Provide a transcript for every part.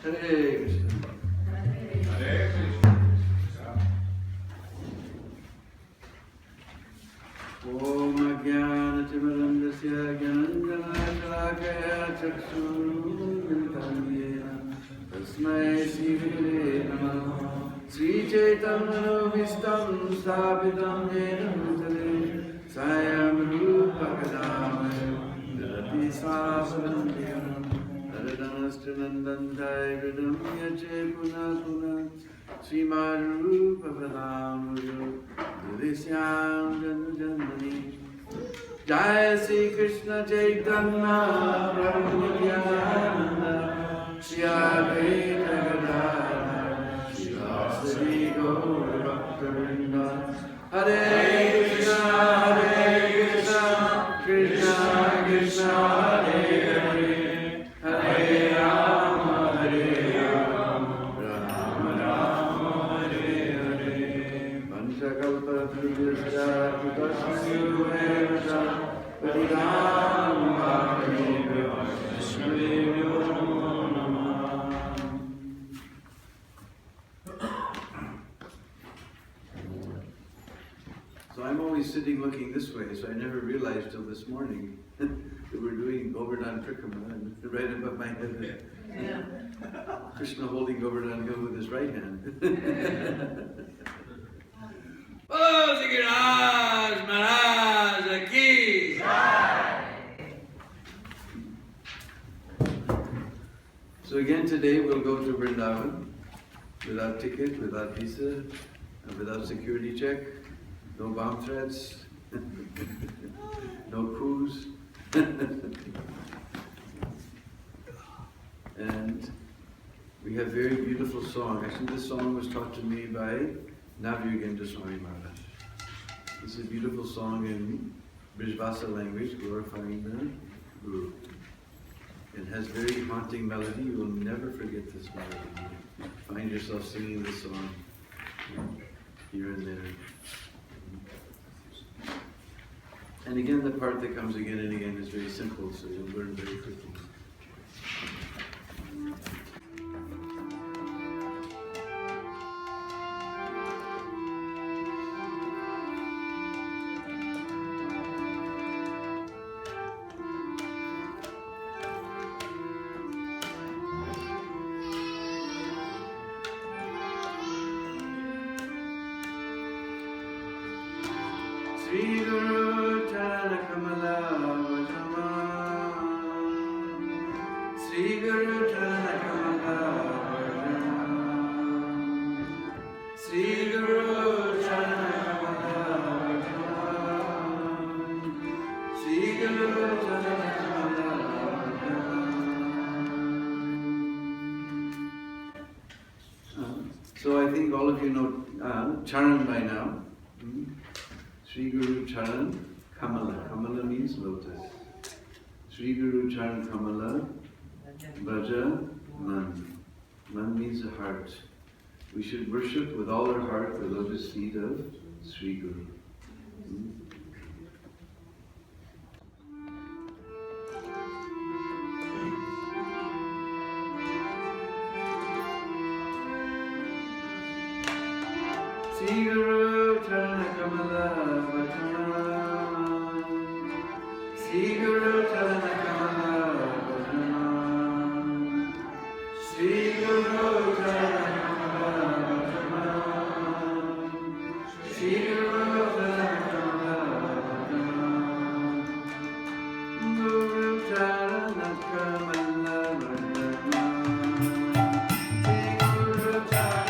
Hare Krishna. Hare Krishna. Om Ajnana-timirandasya Jnana-shalakaya Chakshurumilitam Yena Tasmai Shri Namah Sri Chaitanya-vistam Sthapitam Yena Bhutale Swayam Rupa Kadamaya Dharati Svasarantyam Naradanastrinandantai Vidam Yache Puna Puna Srimad Rupa Pradam Dudhisyam Janma Janmani Jai Sri Krishna Chaitanya Prabhu Nityananda Shri Advaita Gadadhara Shri Vasudeva Gaura Bhakta-vrinda Hare Krishna Hare Krishna Krishna Krishna Hare Hare Hare Rama Hare Rama Rama Rama Hare Hare Panchakalpatarubhyascha Kritasmyo Paridam Bhakti-vedanta Vishnu Namah. So I'm always sitting looking this way, so I never realized till this morning that we're doing Govardhan Trikrama, and right above my head is Krishna holding Govardhan Hill with his right hand. Oh, Shri Raj Maharaj Ki Jai! So again today we'll go to Vrindavan without ticket, without visa, and without security check, no bomb threats, no coups. And we have very beautiful song. Actually this song was taught to me by Navyugendra Swami Maharaj. This is a beautiful song in Brijvasa language, glorifying the Guru. It has very haunting melody. You will never forget this melody. You find yourself singing this song here and there. And again, the part that comes again and again is very simple, so you'll learn very quickly. Sri Guru Charana Kamala Vajama Sri Guru Charana Kamala Vajama Sri Guru Charana Kamala Vajama Sri Guru Charana Kamala Vajama. So I think all of you know Charan by now. Sri Guru Charan Kamala. Kamala means lotus. Sri Guru Charan Kamala Bhaja Man. Man means a heart. We should worship with all our heart the lotus feet of Sri Guru. Sri Guru Charana Kamala Bhajana Sri Guru Charana Kamala Bhajana Sri Guru Charana Kamala Bhajana Sri Guru Charana Kamala Bhajana Guru Charana Kamala Bhajana Sri Guru Charana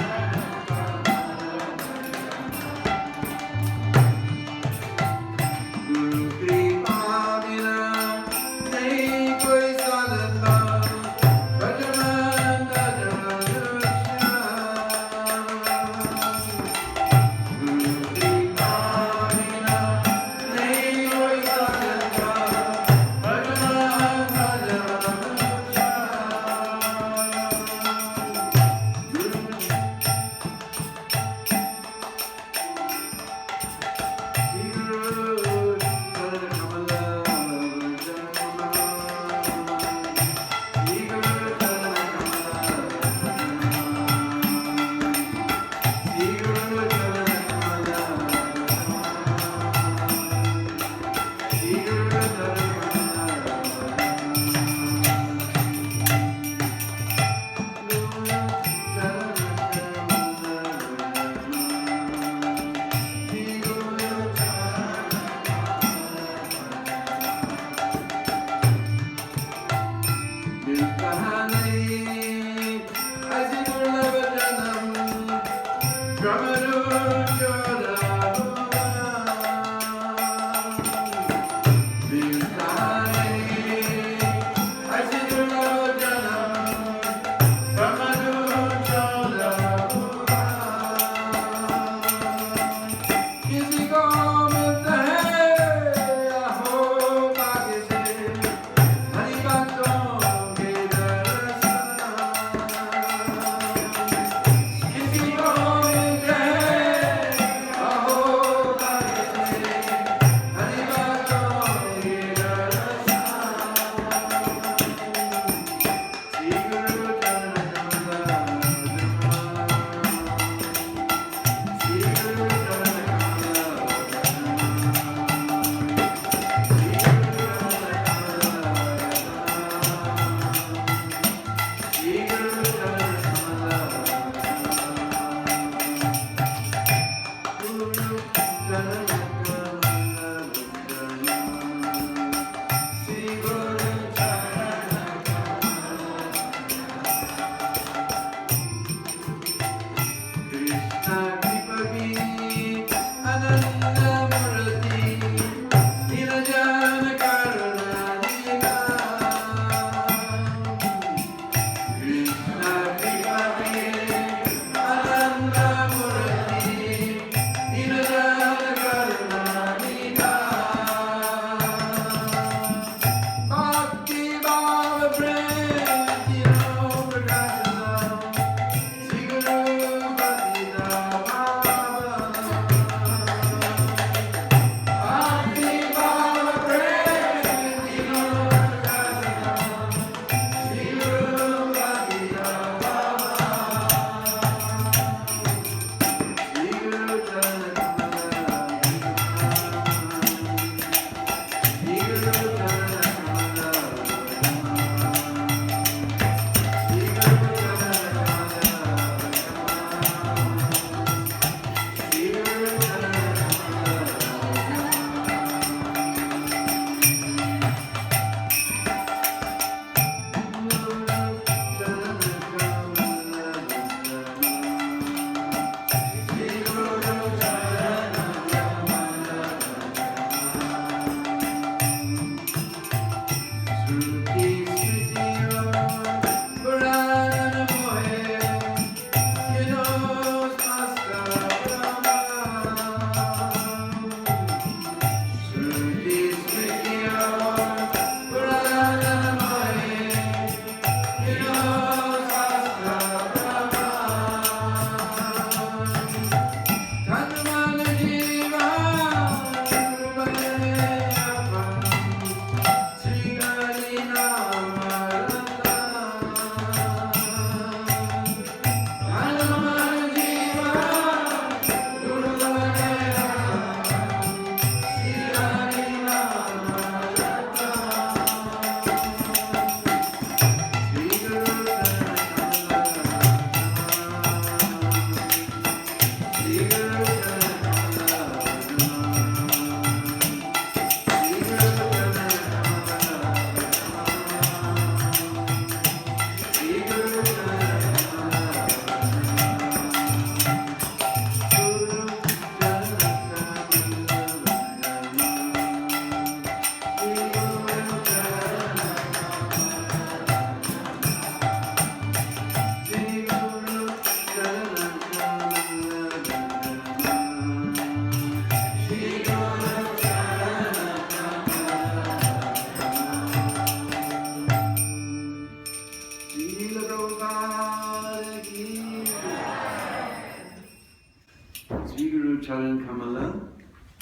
Charan Kamala,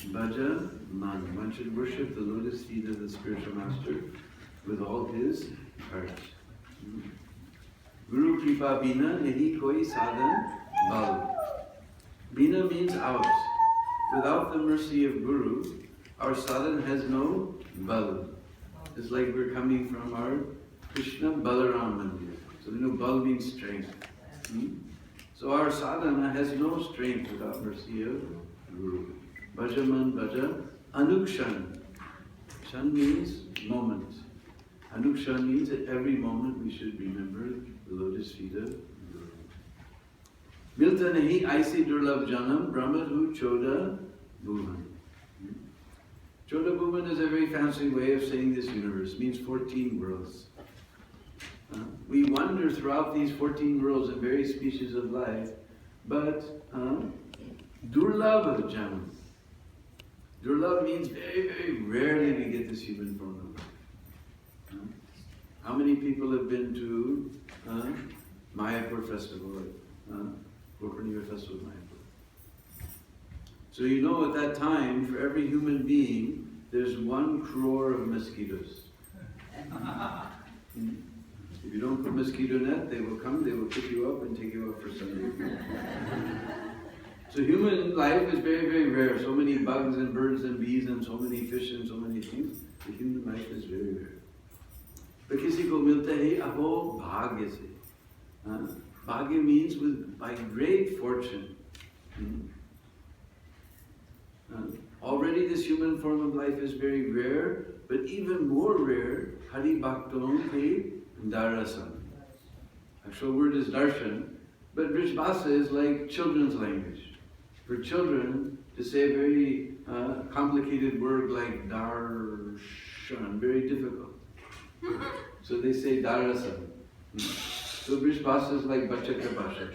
Bhaja Man. One should worship the lotus feet of the spiritual master with all his heart. Guru Kripa Bina Nahi Koi Sadhan Bal. Bina means out. Without the mercy of Guru, our sadhan has no bal. It's like we're coming from our Krishna Balaram Mandir. So you know bal means strength. So our sadhana has no strength without mercy of Guru. Bhajaman Bhaja Anukshan. Shan means moment. Anukshan means at every moment we should remember the lotus feet of Guru. Milta nahi aisi durlabh janam brahmadhu choda bhuvan. Choda bhuvan is a very fancy way of saying this universe. It means 14 worlds. We wander throughout these 14 worlds in various species of life, but durlabh janam. Durlabh means very, very rarely we get this human form of life. How many people have been to Mayapur Festival, Gopurnima Festival of Mayapur? So you know at that time, for every human being, there's 1 crore of mosquitoes. If you don't put mosquito net, they will come, they will pick you up and take you out for Sunday. So human life is very, very rare. So many bugs and birds and bees and so many fish and so many things. The human life is very rare. But किसी को मिलता है अहो भाग्य से. Bhagya means by great fortune. Already this human form of life is very rare, but even more rare, Hari Bhakton ke Darasan. Actual word is darshan, but Vrishbhasa is like children's language. For children, to say a very complicated word like darshan, very difficult. So they say darasan. So Vrishbhasa is like Bachaka Bhasha,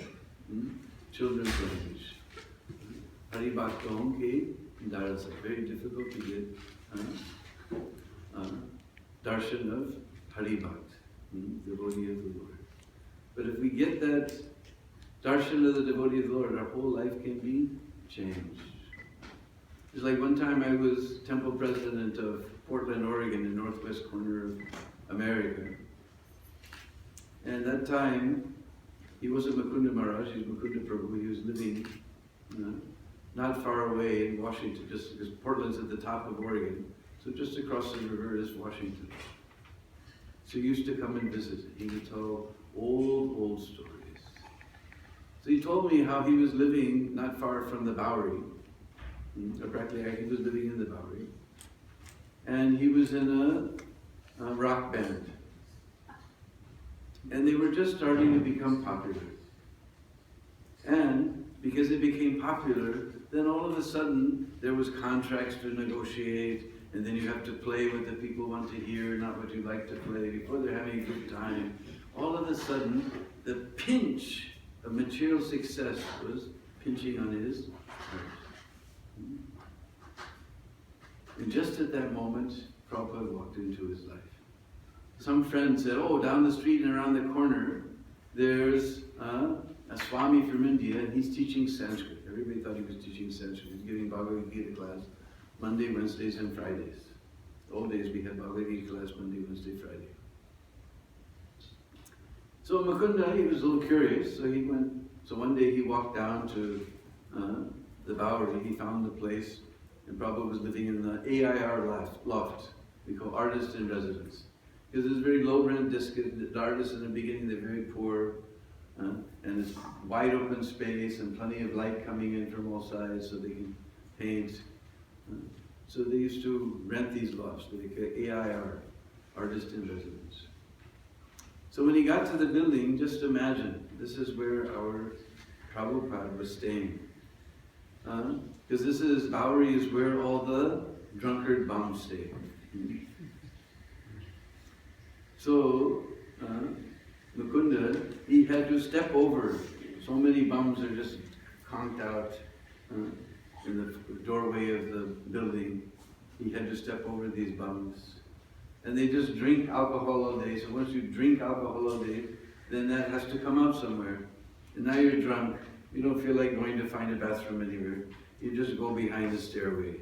children's language. Hari Bhakton ke Darasan. Very difficult to get darshan of Hari Bhakt, devotee of the Lord. But if we get that darshan of the devotee of the Lord, our whole life can be changed. It's like one time I was temple president of Portland, Oregon, in the northwest corner of America. And that time, he wasn't Mukunda Maharaj, he was Mukunda Prabhu. He was living not far away in Washington, just because Portland's at the top of Oregon. So just across the river is Washington. So he used to come and visit. He would tell old stories. So he told me how he was living not far from the Bowery. Practically, he was living in the Bowery. And he was in a rock band. And they were just starting to become popular. And because they became popular, then all of a sudden there was contracts to negotiate, and then you have to play what the people want to hear, not what you like to play, before they're having a good time. All of a sudden, the pinch of material success was pinching on his heart. And just at that moment, Prabhupada walked into his life. Some friend said, oh, down the street and around the corner, there's a Swami from India, and he's teaching Sanskrit. Everybody thought he was teaching Sanskrit. He's giving Bhagavad Gita class Monday, Wednesdays, and Fridays. The old days we had Bhagavad Gita class Monday, Wednesday, Friday. So Mukunda, he was a little curious, so he went. So one day he walked down to the Bowery. He found the place, and Prabhupada was living in the AIR loft. We call artist in residence. Because it's very low rent, the artists in the beginning, they're very poor, and it's wide open space and plenty of light coming in from all sides so they can paint. So they used to rent these lofts, like AIR, artist in residence. So when he got to the building, just imagine, this is where our Prabhupada was staying. Because this is, Bowery is where all the drunkard bums stay. So, Mukunda, he had to step over. So many bums are just conked out in the doorway of the building. He had to step over these bums. And they just drink alcohol all day. So once you drink alcohol all day, then that has to come out somewhere. And now you're drunk. You don't feel like going to find a bathroom anywhere. You just go behind the stairway.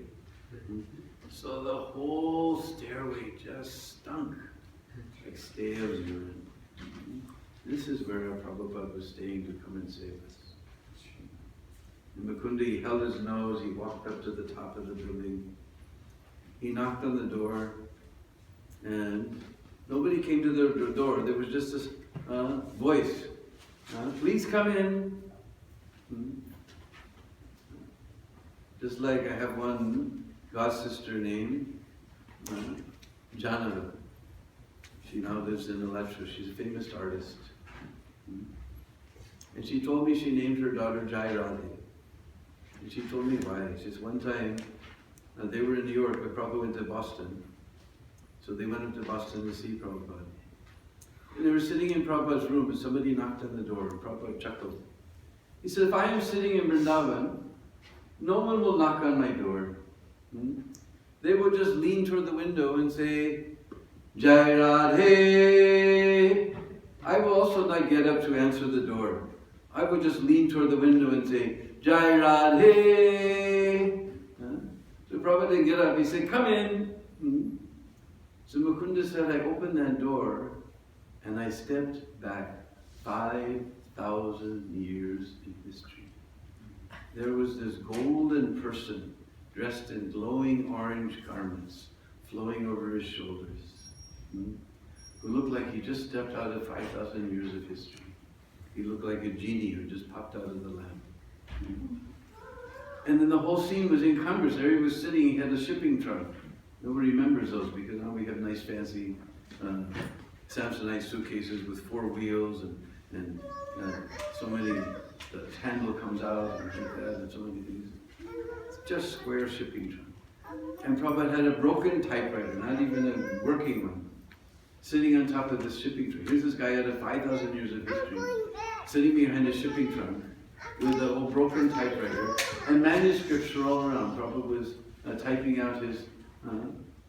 So the whole stairway just stunk like stale urine. This is where our Prabhupada was staying to come and save us. And Mukunda, he held his nose, he walked up to the top of the building. He knocked on the door, and nobody came to the door. There was just this voice. Please come in. Just like I have one god sister named Janava. She now lives in Alachua. She's a famous artist. And she told me she named her daughter Jai Radhe. And she told me why. She says one time, they were in New York, but Prabhupada went to Boston. So they went up to Boston to see Prabhupada. And they were sitting in Prabhupada's room, and somebody knocked on the door. Prabhupada chuckled. He said, if I am sitting in Vrindavan, no one will knock on my door. They will just lean toward the window and say, Jai Radhe. I will also not get up to answer the door. I will just lean toward the window and say, Jai Radhe. So Prabhupada didn't get up. He said, come in. So Mukunda said, I opened that door and I stepped back 5,000 years in history. There was this golden person dressed in glowing orange garments flowing over his shoulders, who looked like he just stepped out of 5,000 years of history. He looked like a genie who just popped out of the lamp. And then the whole scene was incongruous. There he was sitting, he had a shipping trunk. Nobody remembers those because now we have nice fancy Samsonite suitcases with 4 wheels and so many, the handle comes out and like that and so many things. It's just square shipping trunk. And Prabhupada had a broken typewriter, not even a working one, sitting on top of this shipping trunk. Here's this guy out of 5,000 years of history, sitting behind a shipping trunk with a whole broken typewriter, and manuscripts were all around. Prabhupada was typing out his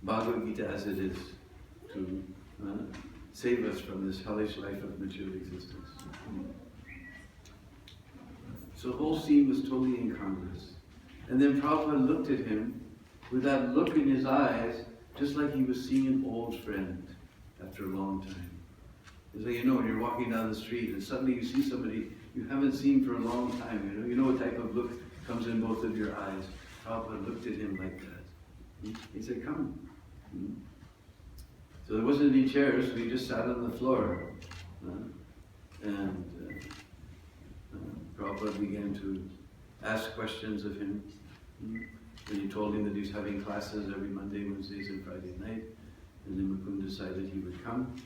Bhagavad Gita as it is to save us from this hellish life of material existence. So the whole scene was totally incongruous. And then Prabhupada looked at him with that look in his eyes, just like he was seeing an old friend after a long time. It's like, when you're walking down the street and suddenly you see somebody you haven't seen for a long time, you know what type of look comes in both of your eyes. Prabhupada looked at him like that. He said, come. So there wasn't any chairs, so he just sat on the floor. And Prabhupada began to ask questions of him. And he told him that he was having classes every Monday, Wednesdays, and Friday night. And then Mukund decided he would come.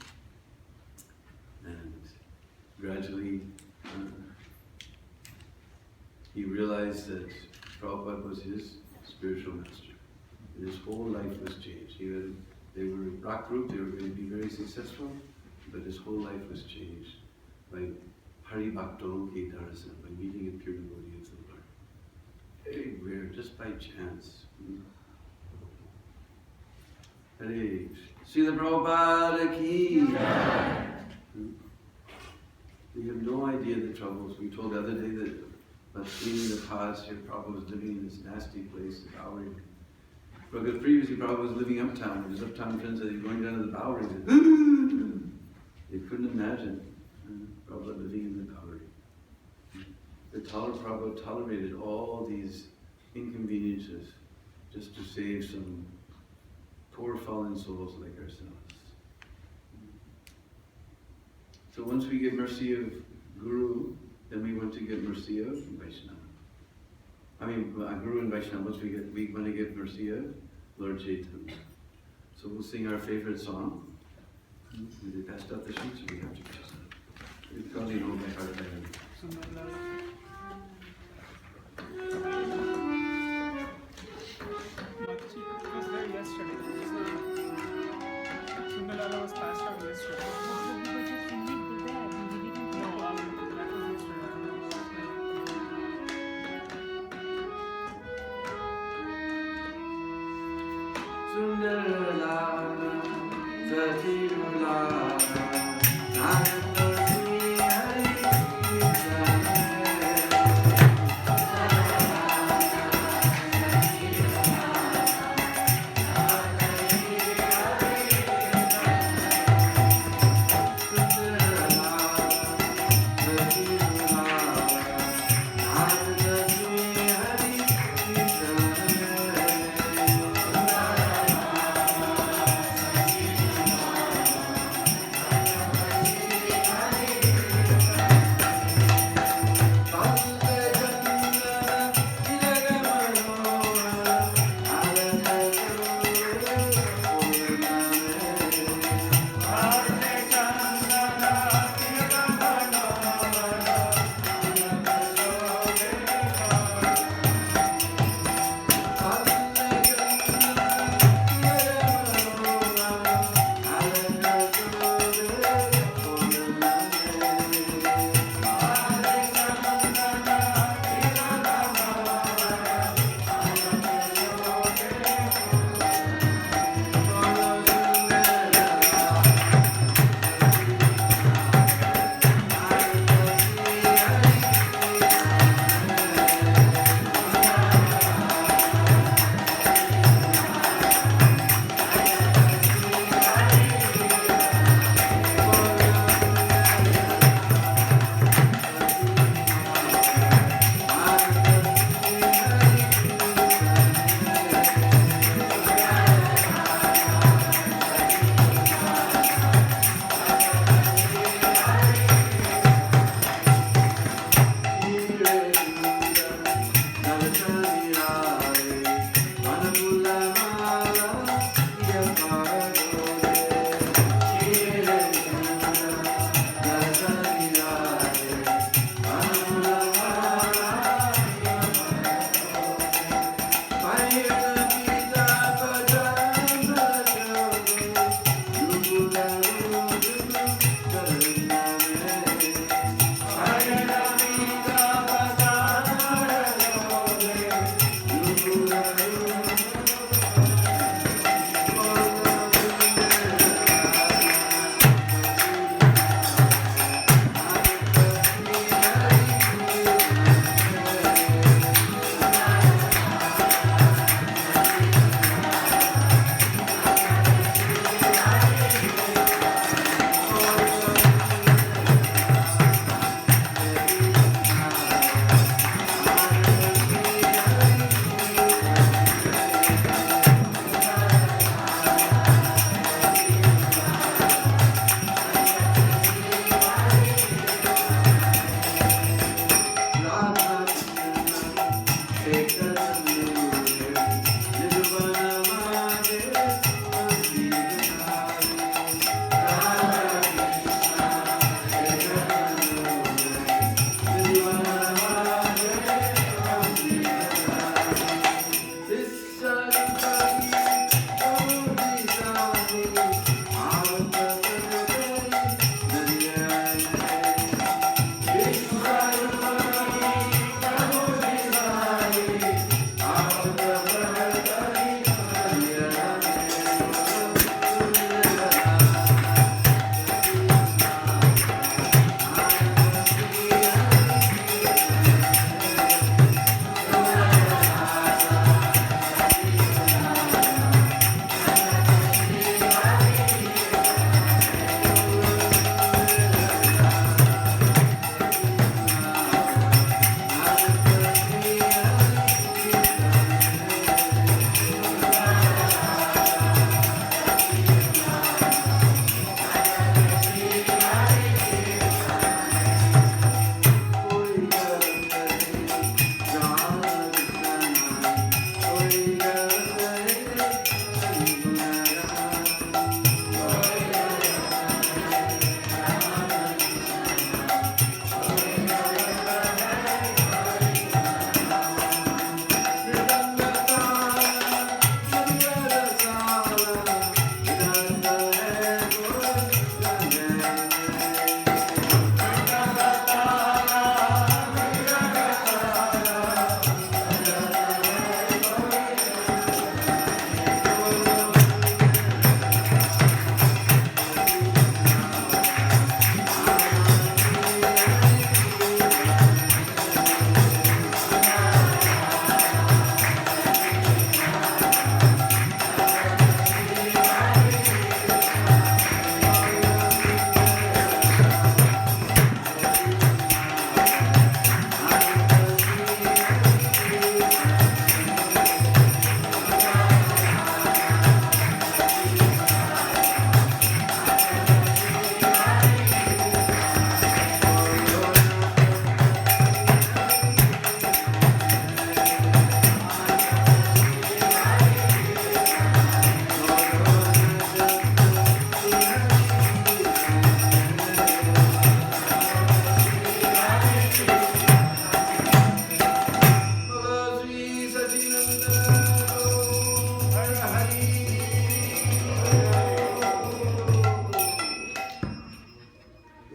And gradually, he realized that Prabhupada was his spiritual master. And his whole life was changed. They were a rock group, they were going to be very successful, but his whole life was changed by Hari Bhakto Ke Darasan, by meeting a pure devotee of the Lord. Very rare, just by chance. Hare Srila Prabhupada Ki. We have no idea the troubles. We told the other day that about cleaning the pots here, Prabhupada was living in this nasty place, the Bowery. Because previously Prabhupada was living uptown, and his uptown friends said he was going down to the Bowery. They couldn't imagine Prabhupada living in the Bowery. Prabhupada tolerated all these inconveniences just to save some poor fallen souls like ourselves. So once we get mercy of Guru, then we want to get mercy of Vaishnava. Guru and Vaishnava, once we want to get mercy of Lord Chaitanya. So we'll sing our favorite song. They passed out the sheets, or we have to pass out? We probably know by heart by heart. Was there yesterday. Sundalala was passed out yesterday. Sundarala, Satirula,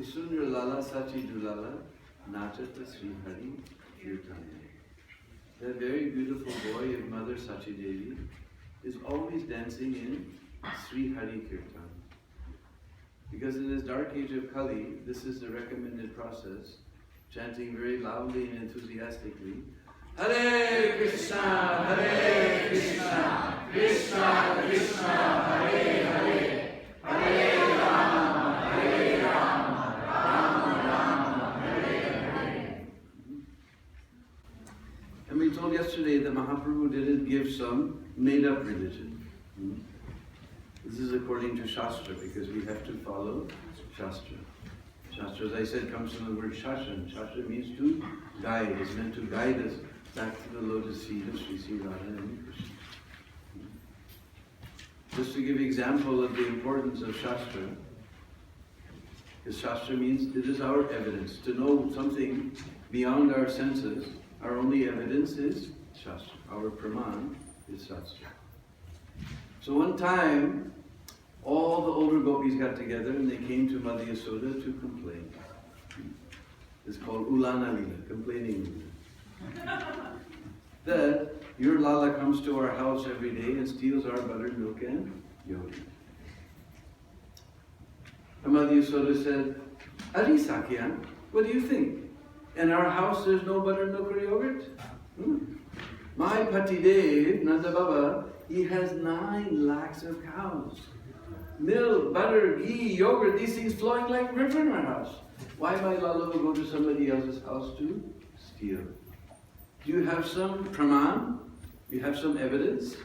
Sundar Lala Sachi Dulala Nachata Sri Hari Kirtana. That very beautiful boy of Mother Sachi Devi is always dancing in Sri Hari Kirtan. Because in this dark age of Kali, this is the recommended process, chanting very loudly and enthusiastically, Hare Krishna, Hare Krishna, Krishna Krishna, Hare Hare, Hare Rama, Hare Rama, Rama Rama, Hare Hare. And we told yesterday that Mahaprabhu didn't give some made-up religion. This is according to Shastra, because we have to follow Shastra. Shastra, as I said, comes from the word Shashan. Shastra means to guide. It's meant to guide us back to the lotus feet of Sri Sri Radha and Krishna. Just to give an example of the importance of Shastra, because Shastra means it is our evidence. To know something beyond our senses, our only evidence is Shastra. Our praman is Shastra. So one time, all the older gopis got together and they came to Mother Yasoda to complain. It's called Ulana Lila, complaining Lila. That your Lala comes to our house every day and steals our buttered milk and yogurt. And Mother Yasoda said, Ari Sakya, what do you think? In our house there's no buttered milk or yogurt? My Patidev, Nanda Baba, he has 9 lakhs of cows. Milk, butter, ghee, yogurt, these things flowing like river in our house. Why my Lala will go to somebody else's house to steal? Do you have some praman? You have some evidence?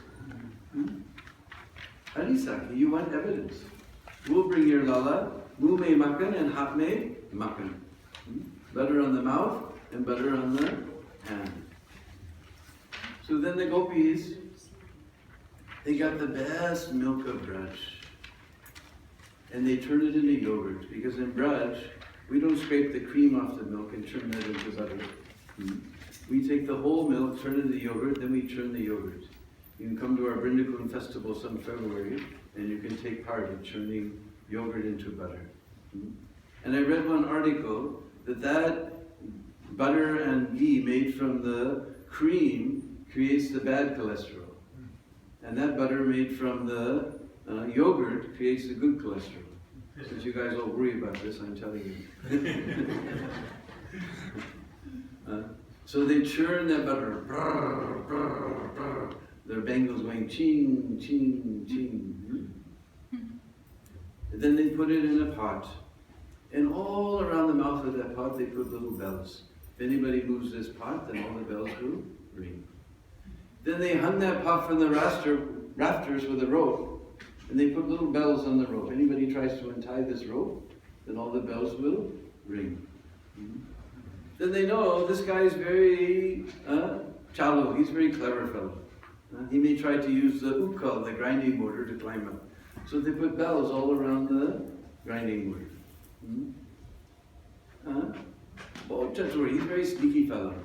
Arisaki, you want evidence. We'll bring your Lala, muh mein makan and hat mein makan. Butter on the mouth and butter on the hand. So then the gopis, they got the best milk of Braj. And they turn it into yogurt. Because in Braj, we don't scrape the cream off the milk and turn that into butter. We take the whole milk, turn it into yogurt, then we churn the yogurt. You can come to our Brindakun festival some February, and you can take part in churning yogurt into butter. And I read one article that butter and ghee made from the cream creates the bad cholesterol. And that butter made from the yogurt creates the good cholesterol. Since you guys all worry about this, I'm telling you. So they churn that butter. Brr, brr, brr. Their bangles going ching, ching, ching. And then they put it in a pot. And all around the mouth of that pot, they put little bells. If anybody moves this pot, then all the bells will ring. Then they hung that pot from the rafters with a rope. And they put little bells on the rope. Anybody tries to untie this rope, then all the bells will ring. Then they know this guy is very chalu, he's a very clever fellow. He may try to use the ukkal, the grinding mortar, to climb up. So they put bells all around the grinding mortar. Chatur, he's a very sneaky fellow.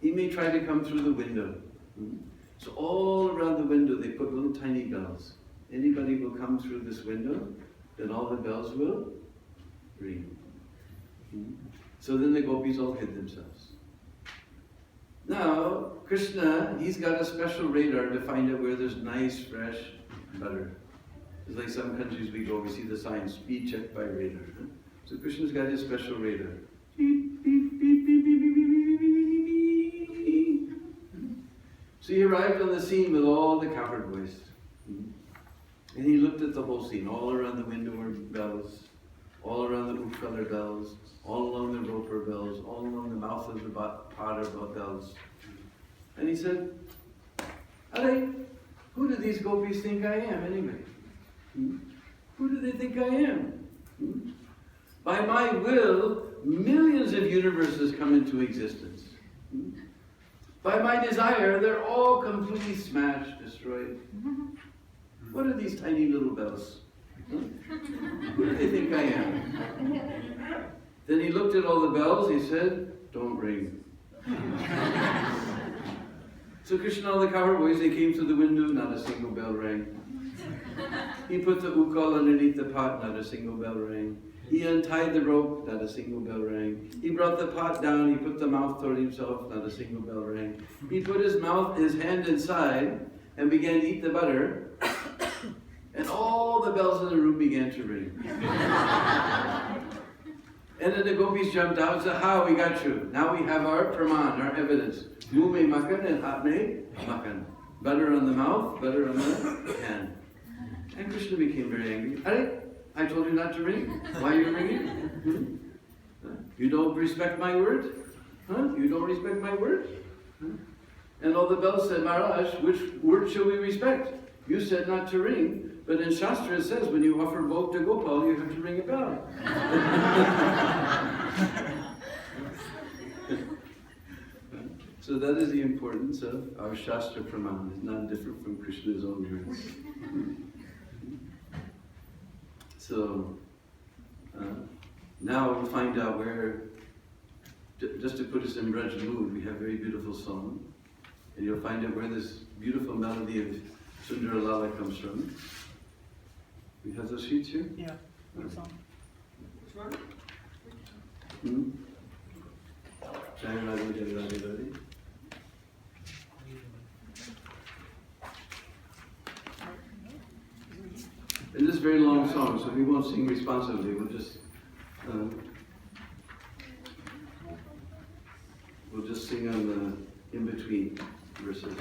He may try to come through the window. So all around the window they put little tiny bells. Anybody will come through this window, then all the bells will ring. So then the gopis all hid themselves. Now, Krishna, he's got a special radar to find out where there's nice, fresh butter. It's like some countries we go, we see the sign, speed check by radar. So Krishna's got his special radar. So he arrived on the scene with all the cowherd boys. And he looked at the whole scene. All around the window were bells. All around the Ukkalar bells. All along the roper bells. All along the mouth of the pot of bells. And he said, Hare, who do these gopis think I am anyway? Who do they think I am? By my will, millions of universes come into existence. By my desire, they're all completely smashed, destroyed. What are these tiny little bells? Who do they think I am? Then he looked at all the bells, he said, don't ring. So Krishna and all the cowherd boys, they came through the window, not a single bell rang. He put the ukkal underneath the pot, not a single bell rang. He untied the rope, not a single bell rang. He brought the pot down, he put the mouth toward himself, not a single bell rang. He put his hand inside, and began to eat the butter, and all the bells in the room began to ring. And then the gopis jumped out and said, "Ha, we got you. Now we have our praman, our evidence. Muh mein makan and hat mein makan. Butter on the mouth, butter on the hand." And Krishna became very angry. "Hare, I told you not to ring. Why are you ringing? You don't respect my word? You don't respect my word?" And all the bells said, "Maharaj, which word shall we respect? You said not to ring, but in Shastra it says when you offer bhog to Gopal, you have to ring a bell." So that is the importance of our Shastra Praman. It's not different from Krishna's own words. So now we'll find out where, just to put us in Braj mood, we have a very beautiful song. And you'll find out where this beautiful melody of Sundara Lala comes from. We have those sheets here? Yeah. What song? Which one? Jai Radhe, Jai Radhe, Radhe. And this is a very long song, so we won't sing responsively. We'll just sing on the in-between verses.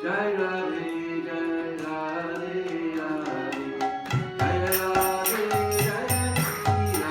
Jai Radhe, Jai Radhe, Radhe. Jai Radhe, Jai Jai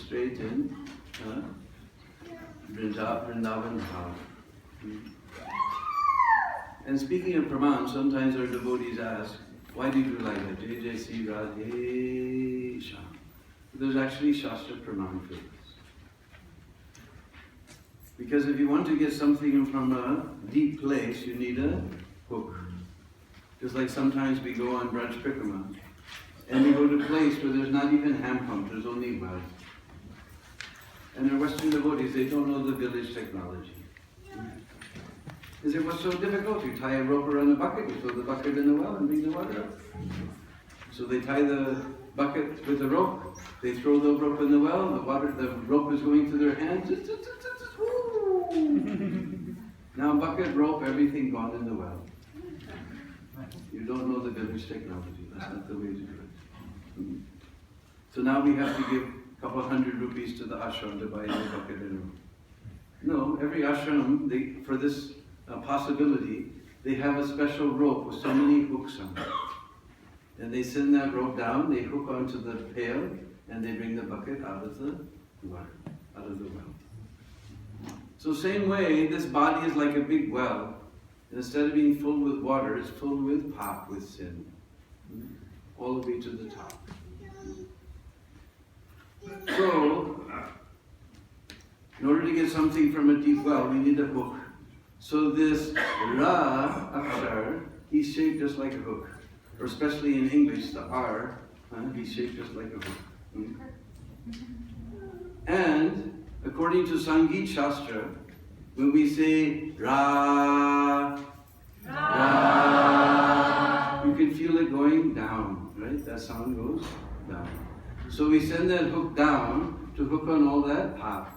straight in Vrindavan Bhav. And speaking of Praman, sometimes our devotees ask, why do you do like that? Jai Jai Sri Radhe Shyam. There's actually Shastra Praman for this. Because if you want to get something from a deep place, you need a hook. Just like sometimes we go on Braj Prikrama, and we go to a place where there's not even hand pump, there's only well. And our Western devotees, they don't know the village technology. They say, what's so difficult? You tie a rope around a bucket, you throw the bucket in the well and bring the water up. So they tie the bucket with a rope, they throw the rope in the well, the rope is going through their hands. Now bucket, rope, everything gone in the well. You don't know the village technology. That's not the way to do it. So now we have to give a couple hundred rupees to the ashram to buy a bucket and rope. No, every ashram, for this possibility, they have a special rope with so many hooks on it. And they send that rope down, they hook onto the pail, and they bring the bucket out of the water, out of the well. So same way, this body is like a big well. And instead of being filled with water, it's filled with pop, with sin. All the way to the top. So, in order to get something from a deep well, we need a hook. So this Ra Akshar, he's shaped just like a hook. Or especially in English, the R, he's shaped just like a hook. And according to Sangeet Shastra, when we say Ra, Ra, you can feel it going down, right? That sound goes down. So we send that hook down to hook on all that pop.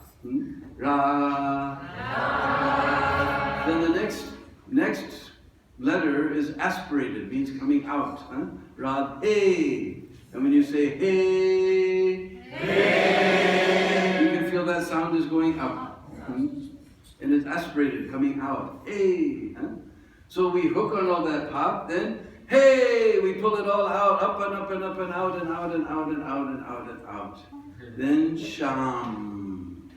Ra. Then the next letter is aspirated, means coming out. Ra, hey. And when you say hey, hey, you can feel that sound is going up. And it's aspirated, coming out. Hey. So we hook on all that pop, then hey, we pull it all out, up and up and up and out and out and out and out and out and out. Then sham.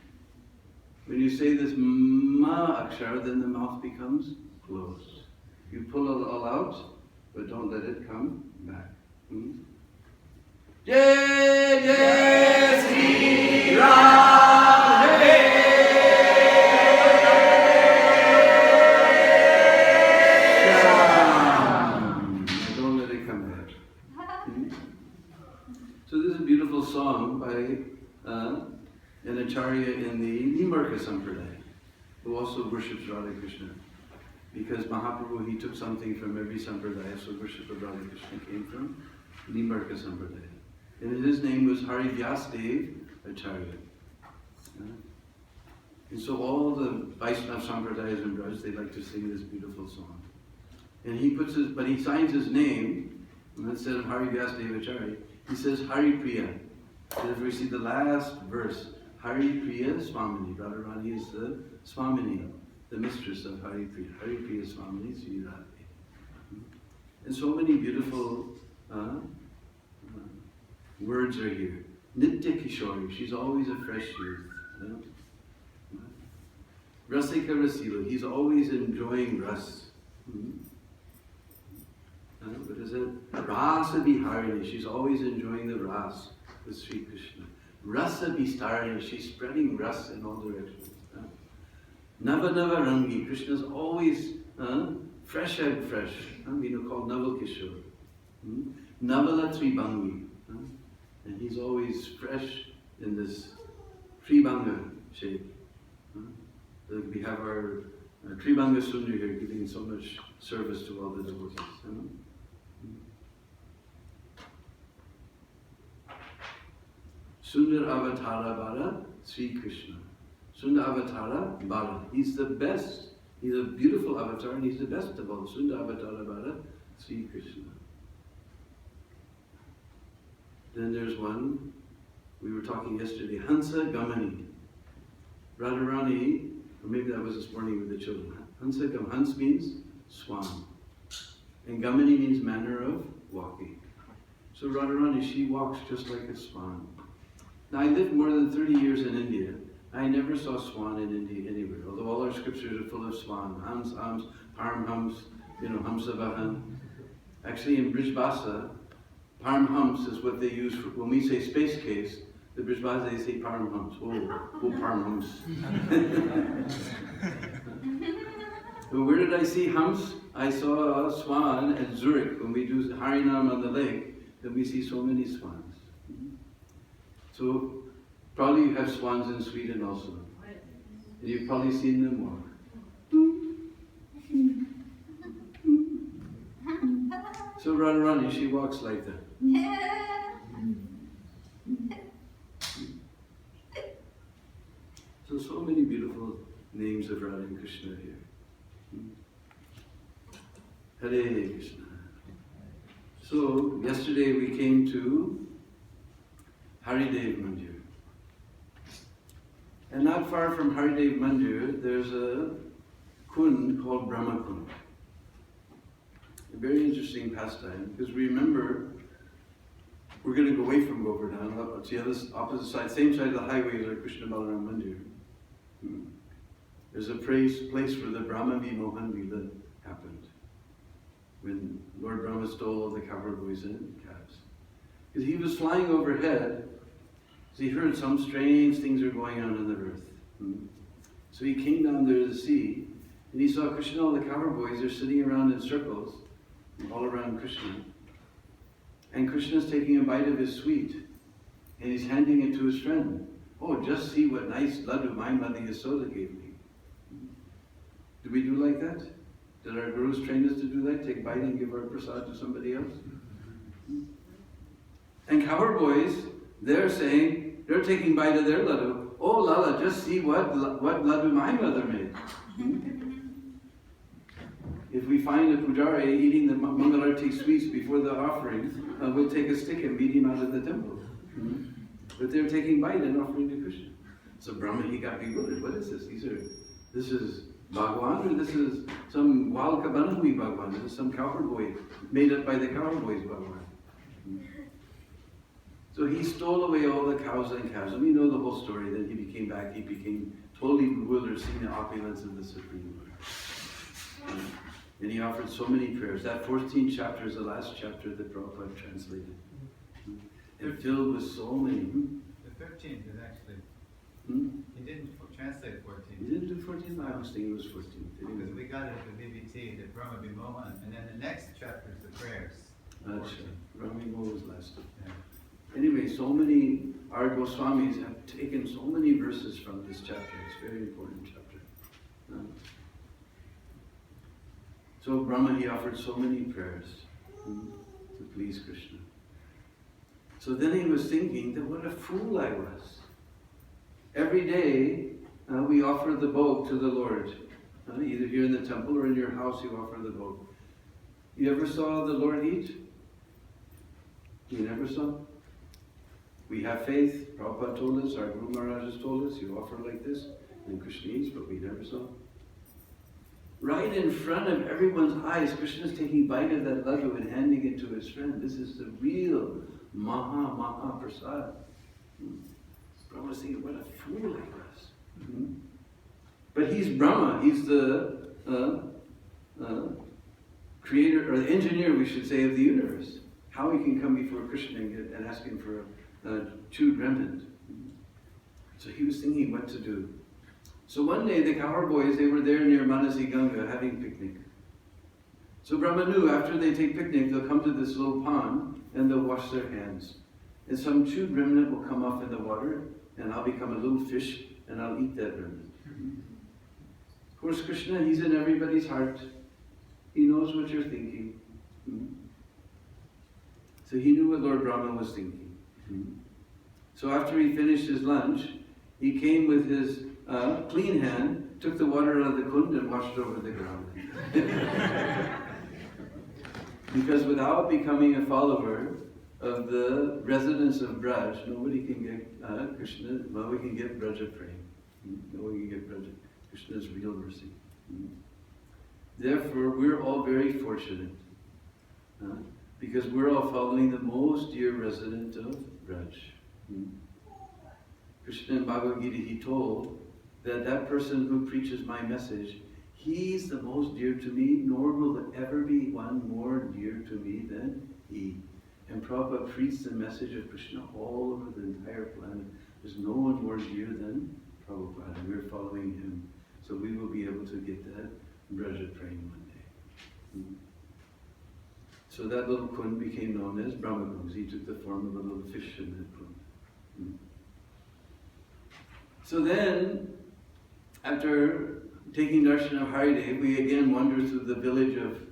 When you say this ma akshar, then the mouth becomes closed. You pull it all out, but don't let it come back. Jai Jai Sri Radhe. Don't let it come back. So this is a beautiful song by an acharya in the Nimarka Sampradaya, who also worships Radha Krishna. Because Mahaprabhu, he took something from every Sampradaya, so worship of Radha Krishna came from Nimarka Sampradaya. And his name was Hari Vyasdev Acharya. And so all the Vaishnava Sampradayas in Braj, they like to sing this beautiful song. And he signs his name, and instead of Hari Vyasdev Acharya, he says Hari Priya. And if we see the last verse, Hari Priya Swamini, Radharani is the Swamini, the mistress of Hari Priya. Hari Priya Swamini Sri Radhe. And so many beautiful words are here. Nitya Kishori, she's always a fresh youth. Rasika Rasila, he's always enjoying ras. What is it? Rasa Viharini, she's always enjoying the ras with Sri Krishna. Rasa Vistarini, she's spreading ras in all directions. Nava Nava Rangi, Krishna's always fresh and fresh. Called Naval Kishore. Navala Tribangi. And he's always fresh in this Tribanga shape. We have our Tribanga Sundar here giving so much service to all the devotees. Sundar Avatara Bara, Sri Krishna. Sundar Avatara Bara. He's the best. He's a beautiful avatar and he's the best of all. Sundar Avatara Bara, Sri Krishna. Then there's one, we were talking yesterday, Hansa Gamani. Radharani, or maybe that was this morning with the children. Hansa Gamani, Hans means swan. And Gamani means manner of walking. So Radharani, she walks just like a swan. Now I lived more than 30 years in India. I never saw swan in India anywhere, although all our scriptures are full of swan. Hams, hams, paramhams, hamsavahan. Actually in Brijbasa, paramhams is what they use for, when we say space case, the Brijbasa they say paramhams. Oh, paramhams. But where did I see hams? I saw a swan at Zurich. When we do Harinam on the lake, then we see so many swans. So probably you have swans in Sweden also. And you've probably seen them walk. So Radharani, she walks like that. So many beautiful names of Radha and Krishna here. Hare Krishna. So yesterday we came to Haridev Mandir. And not far from Haridev Mandir, there's a kund called Brahma Kund. A very interesting pastime, because remember, we're going to go away from Govardhan, up to the other opposite side, same side of the highway as our Krishna Balaram Mandir. There's a place where the Brahma Vimohan Lila happened, when Lord Brahma stole all the cowherd boys and calves. Because he was flying overhead, so he heard some strange things are going on in the earth. So he came down there to the sea, and he saw Krishna, all the cowherd boys are sitting around in circles, all around Krishna. And Krishna's taking a bite of his sweet, and he's handing it to his friend. Oh, just see what nice laddu my mother Yasoda gave me. Do we do like that? Did our gurus train us to do that? Take bite and give our prasad to somebody else? And cowherd boys, they're saying, they're taking bite of their laddu. Oh Lala, just see what laddu my mother made. If we find a pujari eating the Mangalarti sweets before the offering, we'll take a stick and beat him out of the temple. But they're taking bite and offering to Krishna. So Brahma, he got bewildered. What is this? This is Bhagwan, or this is some wild Kabanhui Bhagwan? This is some cowherd boy made up by the cowherd boys Bhagwan. So he stole away all the cows and calves. And we know the whole story. Then he became back. He became totally bewildered, seeing the opulence of the Supreme Lord. And he offered so many prayers. That 14th chapter is the last chapter that Prabhupada translated. And filled with so many. The 13th is actually, he didn't translate 14. He didn't do 14? I was thinking it was 14. Because we got it at the BBT, the Brahma Vimohan, and then the next chapter is the prayers. Brahma Vimohan was last. Yeah. Anyway, so many, our Goswamis have taken so many verses from this chapter. It's a very important chapter. So Brahma, he offered so many prayers to please Krishna. So then he was thinking that what a fool I was. Every day we offer the bhog to the Lord. Either here in the temple or in your house you offer the bhog. You ever saw the Lord eat? You never saw? We have faith. Prabhupada told us, our Guru Maharaj has told us, you offer like this, and Krishna eats, but we never saw. Right in front of everyone's eyes, Krishna is taking bite of that laddu and handing it to his friend. This is the real Maha Prasad. Brahma was thinking, what a fool I was. But he's Brahma. He's the creator, or the engineer, we should say, of the universe. How he can come before Krishna and ask him for a chewed remnant. So he was thinking what to do. So one day the cowherd boys, they were there near Manasi Ganga having picnic. So Brahma knew after they take picnic, they'll come to this little pond and they'll wash their hands. And some chewed remnant will come off in the water, and I'll become a little fish and I'll eat that remnant. Of course, Krishna, he's in everybody's heart. He knows what you're thinking. So he knew what Lord Brahma was thinking. So after he finished his lunch, he came with his clean hand, took the water out of the kund and washed over the ground. Because without becoming a follower of the residents of Braj, nobody can get Krishna, nobody can get Braja praying. Nobody can get Braja, Krishna's real mercy. Therefore, we're all very fortunate. Because we're all following the most dear resident of Braj. Krishna in Bhagavad Gita, he told that that person who preaches my message, he's the most dear to me, nor will there ever be one more dear to me than he. And Prabhupada preached the message of Krishna all over the entire planet. There's no one more dear than Prabhupada, and we're following him. So we will be able to get that Braja Prem one day. So that little kund became known as Brahma Kund. He took the form of a little fish in that kund. So then, after taking darshan of Hare, we again wander through the village of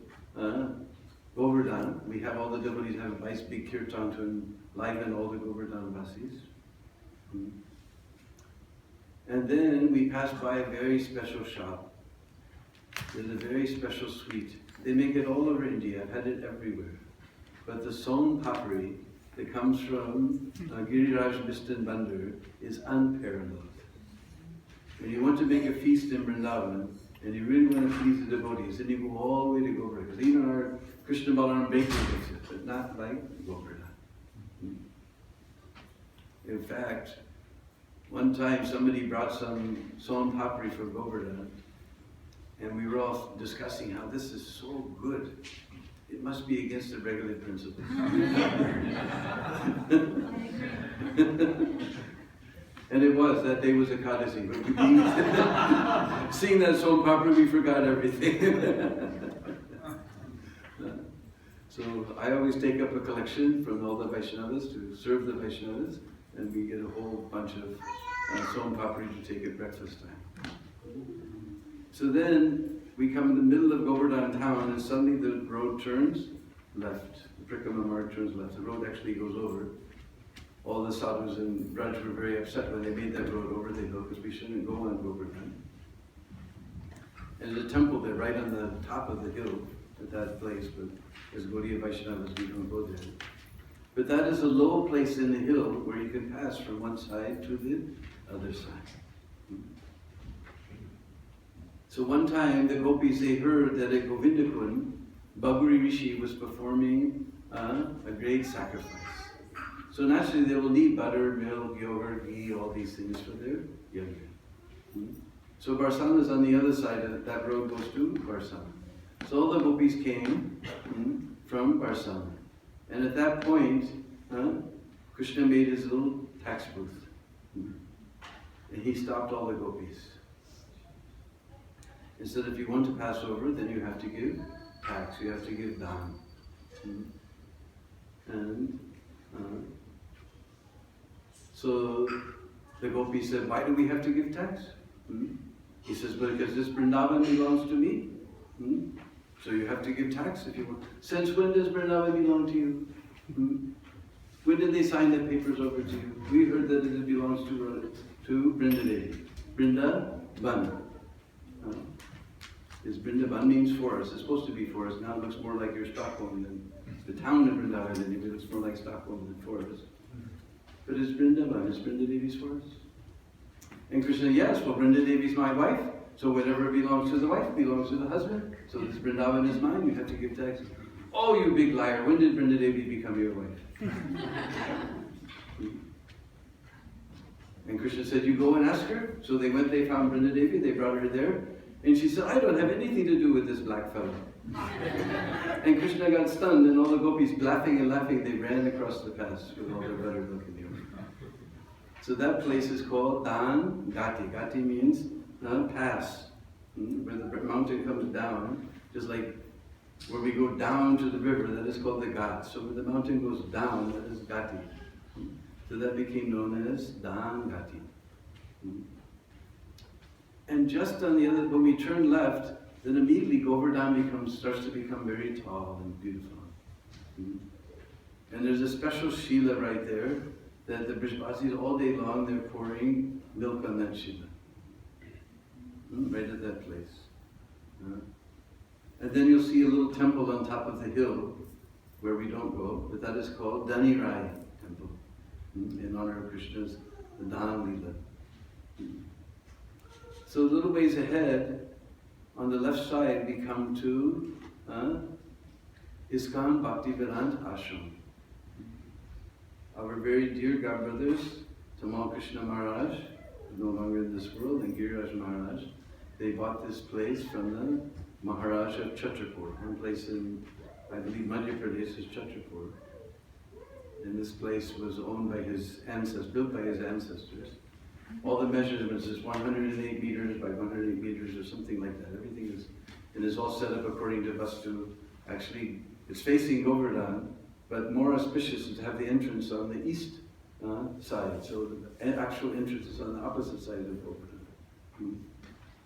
Govardhan. We have all the devotees have a nice big kirtan to enliven all the Govardhan Vasis. And then we pass by a very special shop. There's a very special sweet. They make it all over India. I've had it everywhere. But the son papri that comes from Giriraj Bistan Bandhu is unparalleled. When you want to make a feast in Vrindavan, and you really want to please the devotees, then you go all the way to Govardhan. Because even our Krishna Balaram bakery makes it, but not like Govardhan. In fact, one time somebody brought some son papri from Govardhan, and we were all discussing how this is so good. It must be against the regular principles. And it was, that day was a Ekadasi. But seeing that son papri, we forgot everything. So I always take up a collection from all the Vaishnavas to serve the Vaishnavas, and we get a whole bunch of son papri to take at breakfast time. So then we come in the middle of Govardhan town, and suddenly the road turns left. The Prikrama Marg turns left. The road actually goes over. All the sadhus in Braj were very upset when they made that road over the hill, because we shouldn't go on Govardhan. And there's a temple there right on the top of the hill at that place, but as Gaudiya Vaishnavas we don't go there. But that is a low place in the hill where you can pass from one side to the other side. So one time the gopis, they heard that at Govindakund, Baburi Rishi was performing a great sacrifice. So naturally they will need butter, milk, yogurt, ghee, all these things for their yajna. So Barsana is on the other side, that road goes to Barsana. So all the gopis came from Barsana. And at that point, Krishna made his little tax booth. And he stopped all the gopis. He said, if you want to pass over, then you have to give tax, you have to give dhan. And so the gopis said, why do we have to give tax? He says, because this Vrindavan belongs to me. So you have to give tax if you want. Since when does Vrindavan belong to you? When did they sign the papers over to you? We heard that it belongs to Vrindadevi. Vrindavan. This Vrindavan means forest. It's supposed to be forest. Now it looks more like your Stockholm than the town of Vrindavan. It looks more like Stockholm than forest. But it's Vrindavan. It's Vrindadevi's forest. And Krishna, yes, well, Vrindadevi's my wife. So whatever belongs to the wife belongs to the husband. So this Vrindavan is mine. You have to give taxes. Oh, you big liar. When did Vrindadevi become your wife? And Krishna said, you go and ask her. So they went, they found Vrindadevi, they brought her there. And she said, I don't have anything to do with this black fellow. And Krishna got stunned, and all the gopis, laughing and laughing, they ran across the pass with all their butter, milk, and yogurt. So that place is called Dan Gati. Gati means pass. Where the mountain comes down, just like where we go down to the river, that is called the Ghat. So when the mountain goes down, that is Gati. So that became known as Dan Gati. And just on the other, when we turn left, then immediately Govardhan starts to become very tall and beautiful. And there's a special Shila right there that the Brishbasis all day long, they're pouring milk on that Shila. Right at that place. And then you'll see a little temple on top of the hill where we don't go, but that is called Dani Rai Temple in honor of Krishna's the Dan Lila. So a little ways ahead, on the left side, we come to ISKCON Bhaktivedanta Ashram. Our very dear godbrothers, Tamal Krishna Maharaj, no longer in this world, and Giriraj Maharaj, they bought this place from the Maharaj of Chhatrapur. One place in, I believe, Madhya Pradesh is Chhatrapur. And this place was owned by his ancestors, built by his ancestors. All the measurements is 108 meters by 108 meters or something like that. Everything is, and it's all set up according to Vastu. Actually, it's facing Govardhan, but more auspicious is to have the entrance on the east side. So the actual entrance is on the opposite side of Govardhan.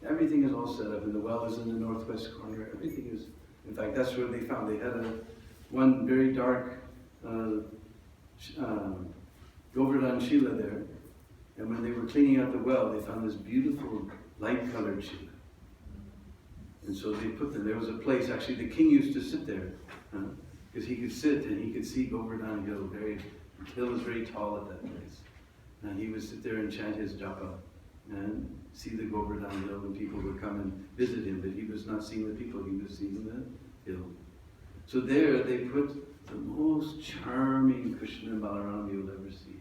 Everything is all set up, and the well is in the northwest corner. Everything is, in fact, that's where they found. They had one very dark Govardhan Shila there, and when they were cleaning out the well, they found this beautiful light-colored Shila. And so they put them, there was a place, actually the king used to sit there, because he could sit and he could see Govardhan Hill. The hill is very tall at that place. And he would sit there and chant his japa and see the Govardhan Hill, and people would come and visit him, but he was not seeing the people, he was seeing the hill. So there they put the most charming Krishna and Balaram you'll ever see.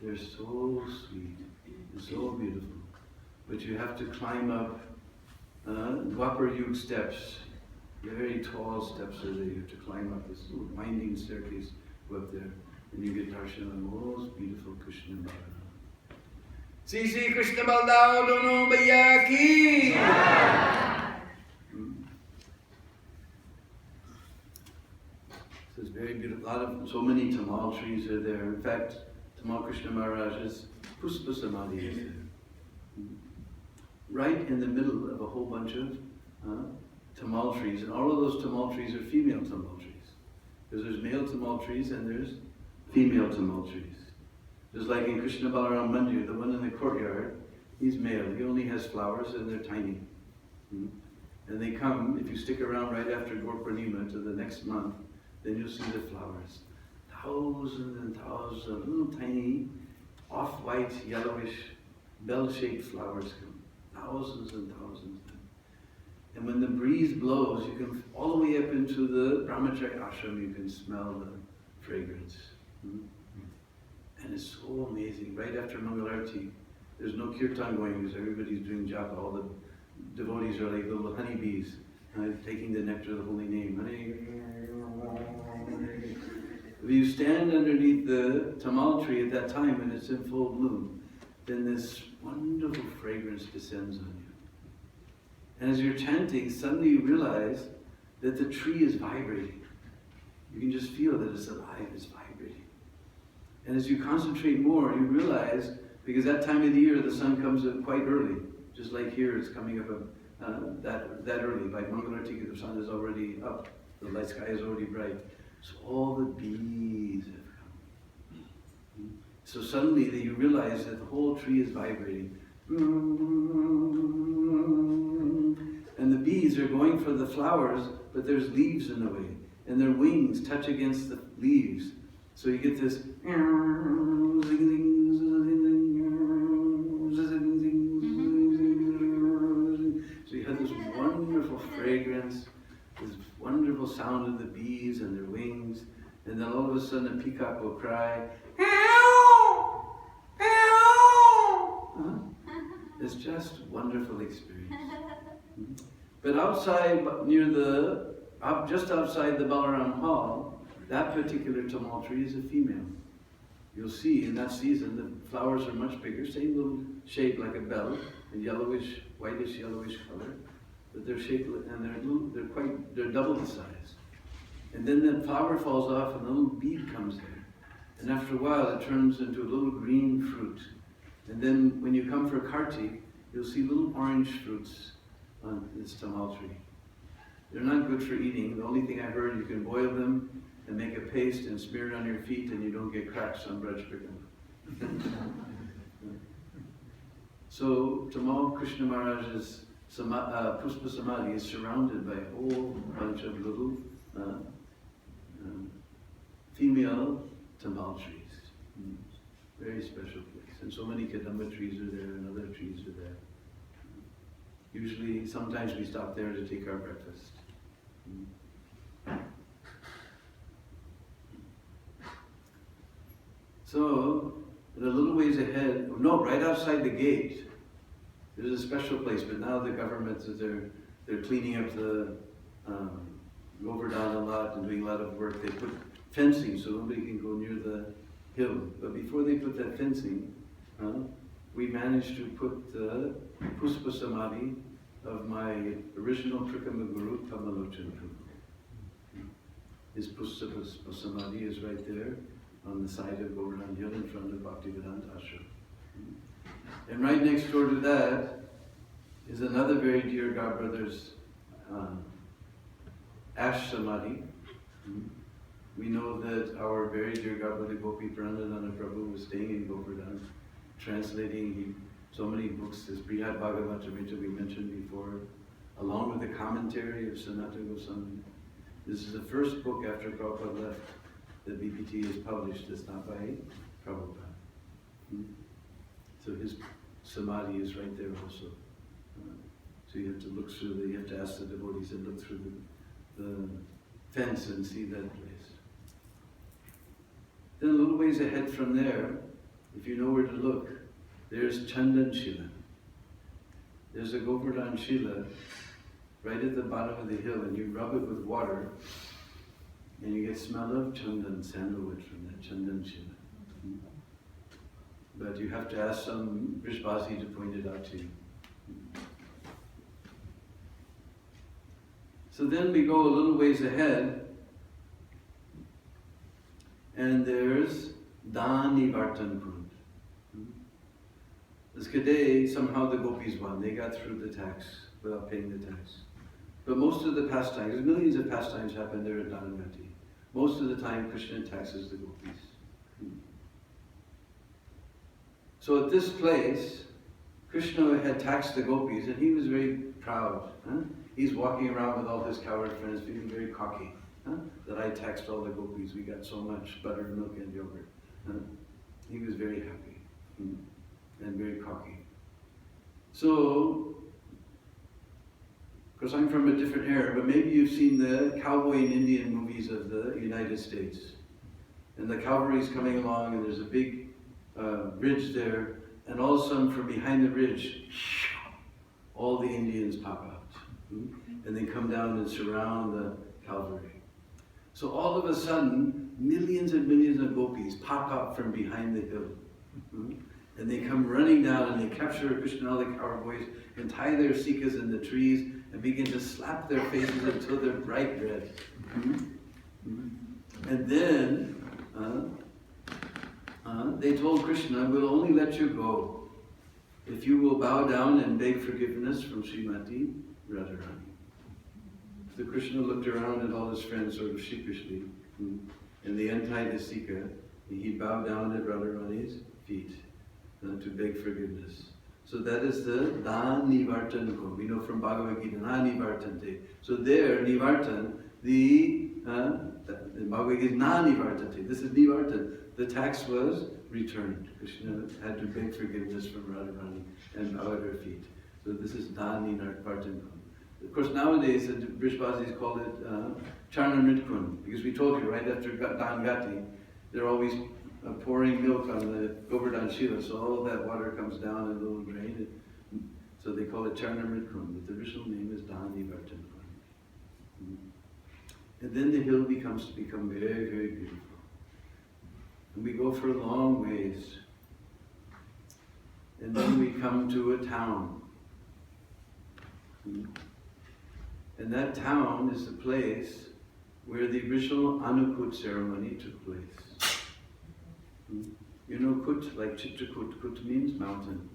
They're so sweet and so beautiful. But you have to climb up Dwapar Yug steps. Very tall steps are there. You have to climb up this little winding staircase, go up there, and you get darshan of the most beautiful Krishna and Balaram. Sri Krishna Balaram Dono Bhaiya Ki! So it's very beautiful. So many tamal trees are there. In fact, Tamal Krishna Maharaj's Puspa Samadhi is there. Right in the middle of a whole bunch of tamal trees. And all of those tamal trees are female tamal trees. Because there's male tamal trees and there's female tamal trees. Just like in Krishna Balaram Mandir, the one in the courtyard, he's male. He only has flowers and they're tiny. And they come, if you stick around right after Gaur Purnima to the next month, then you'll see the flowers. Thousands and thousands of little tiny, off-white, yellowish, bell-shaped flowers come. Thousands and thousands of them. And when the breeze blows, you can, all the way up into the Brahmacharya ashram, you can smell the fragrance. And it's so amazing. Right after Mangalarti, there's no kirtan going because everybody's doing japa. All the devotees are like little honeybees, taking the nectar of the holy name. If you stand underneath the tamal tree at that time when it's in full bloom, then this wonderful fragrance descends on you. And as you're chanting, suddenly you realize that the tree is vibrating. You can just feel that it's alive, it's vibrating. And as you concentrate more, you realize, because that time of the year the sun comes up quite early, just like here it's coming up that early. By Mangalarti, the sun is already up, the light sky is already bright. So all the bees have come. So suddenly you realize that the whole tree is vibrating. And the bees are going for the flowers, but there's leaves in the way. And their wings touch against the leaves. So you get this. So you have this wonderful fragrance, this wonderful sound of the bees and their wings, and then all of a sudden a peacock will cry. It's just a wonderful experience. But outside, just outside the Balaram Hall, that particular tamal tree is a female. You'll see in that season the flowers are much bigger, same little shape like a bell, a yellowish, whitish yellowish color, but they're shaped and they're double the size. And then the flower falls off and a little bead comes there. And after a while it turns into a little green fruit. And then when you come for Kartik, you'll see little orange fruits on this tamal tree. They're not good for eating. The only thing I heard, you can boil them and make a paste and smear it on your feet and you don't get cracks on Braj Kritam. So Tamal Krishna Maharaj's Puspa Samadhi is surrounded by a whole bunch of little female tamal trees. Very special place. And so many kadamba trees are there and other trees are there. Usually, sometimes we stop there to take our breakfast. So, And a little ways ahead, no, right outside the gate, there's a special place, but now the government, they're cleaning up the Govardhan a lot and doing a lot of work. They put fencing so nobody can go near the hill. But before they put that fencing, we managed to put the Puspa Samadhi of my original Trikama Guru, Kamalochan Prabhu. His Puspa Samadhi is right there on the side of Govardhan Hill in front of Bhaktivedanta Ashram. And right next door to that is another very dear godbrother's Ash Samadhi. We know that our very dear godbrother Gopi Pranadana Prabhu was staying in Govardhan, translating so many books, this Brihad Bhagavatamrita we mentioned before, along with the commentary of Sanatana Goswami. This is the first book after Prabhupada left that BPT has published that's not by Prabhupada. So his Samadhi is right there also. So you have to look through, you have to ask the devotees and look through the fence and see that place. Then a little ways ahead from there, if you know where to look, there's Chandan Shila. There's a Govardhan Shila right at the bottom of the hill, and you rub it with water, and you get smell of Chandan, sandalwood from that Chandan Shila. But you have to ask some Vrishbasi to point it out to you. So then we go a little ways ahead, and there's Dan Nivartan Kund. This Kadei, somehow the gopis won. They got through the tax without paying the tax. But most of the pastimes, millions of pastimes happen there at Dhanavati. Most of the time, Krishna taxes the gopis. So at this place, Krishna had taxed the gopis, and he was very proud. He's walking around with all his cowherd friends, feeling very cocky. That I taxed all the gopis. We got so much butter, milk, and yogurt. He was very happy and very cocky. So, of course, I'm from a different era, but maybe you've seen the cowboy and Indian movies of the United States. And the cavalry's coming along, and there's a big ridge there, and all of a sudden, from behind the ridge, all the Indians pop out. And they come down and surround the cavalry. So all of a sudden, millions and millions of gopis pop out from behind the hill. And they come running down and they capture Krishna and all the cowboys and tie their sikas in the trees and begin to slap their faces until they're bright red. And then they told Krishna, we'll only let you go if you will bow down and beg forgiveness from Srimati Radharani. So Krishna looked around at all his friends sort of sheepishly, and they untied his sika, and he bowed down at Radharani's feet to beg forgiveness. So that is the Dan Nivartan Kund. We know from Bhagavad Gita, Na Nivartante. So there, Nivartan, the Bhagavad Gita is Na Nivartante. This is Nivartan. The tax was returned. Krishna had to beg forgiveness from Radharani and bow at her feet. So this is Dan Nivartan Kund. Of course, nowadays the Vrishbasis call it Charnamrit Kund, because we told you right after Dan Gati, they're always pouring milk on the Govardhan Shila, so all that water comes down in a little drain. So they call it Charnamrit Kund, but the original name is Dan Nivartan Kund. And then the hill becomes to become very, very beautiful. And we go for a long ways. And then we come to a town. And that town is the place where the original Anukut ceremony took place. You know Kut, like Chitrakoot. Kut means mountain.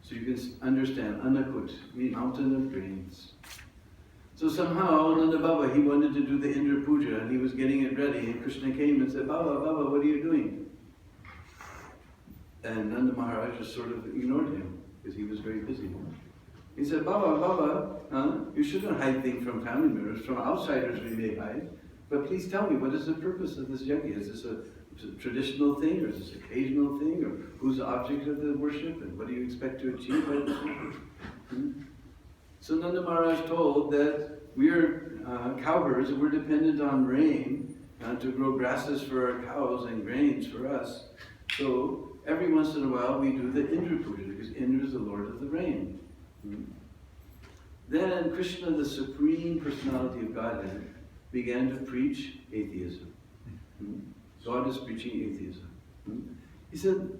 So you can understand, Anukut means mountain of grains. So somehow Nanda Baba, he wanted to do the Indra Puja, and he was getting it ready, and Krishna came and said, Baba, Baba, what are you doing? And Nanda Maharaj just sort of ignored him, because he was very busy. He said, Baba, Baba, you shouldn't hide things from family members. From outsiders we may hide. But please tell me, what is the purpose of this yajna? Is this a traditional thing, or is this an occasional thing? Or who's the object of the worship? And what do you expect to achieve by this worship? So Nanda Maharaj told that we are cowherds, and we're dependent on rain to grow grasses for our cows and grains for us. So every once in a while we do the Indra Puja because Indra is the Lord of the rain. Then Krishna, the Supreme Personality of Godhead, began to preach atheism. God is preaching atheism. He said,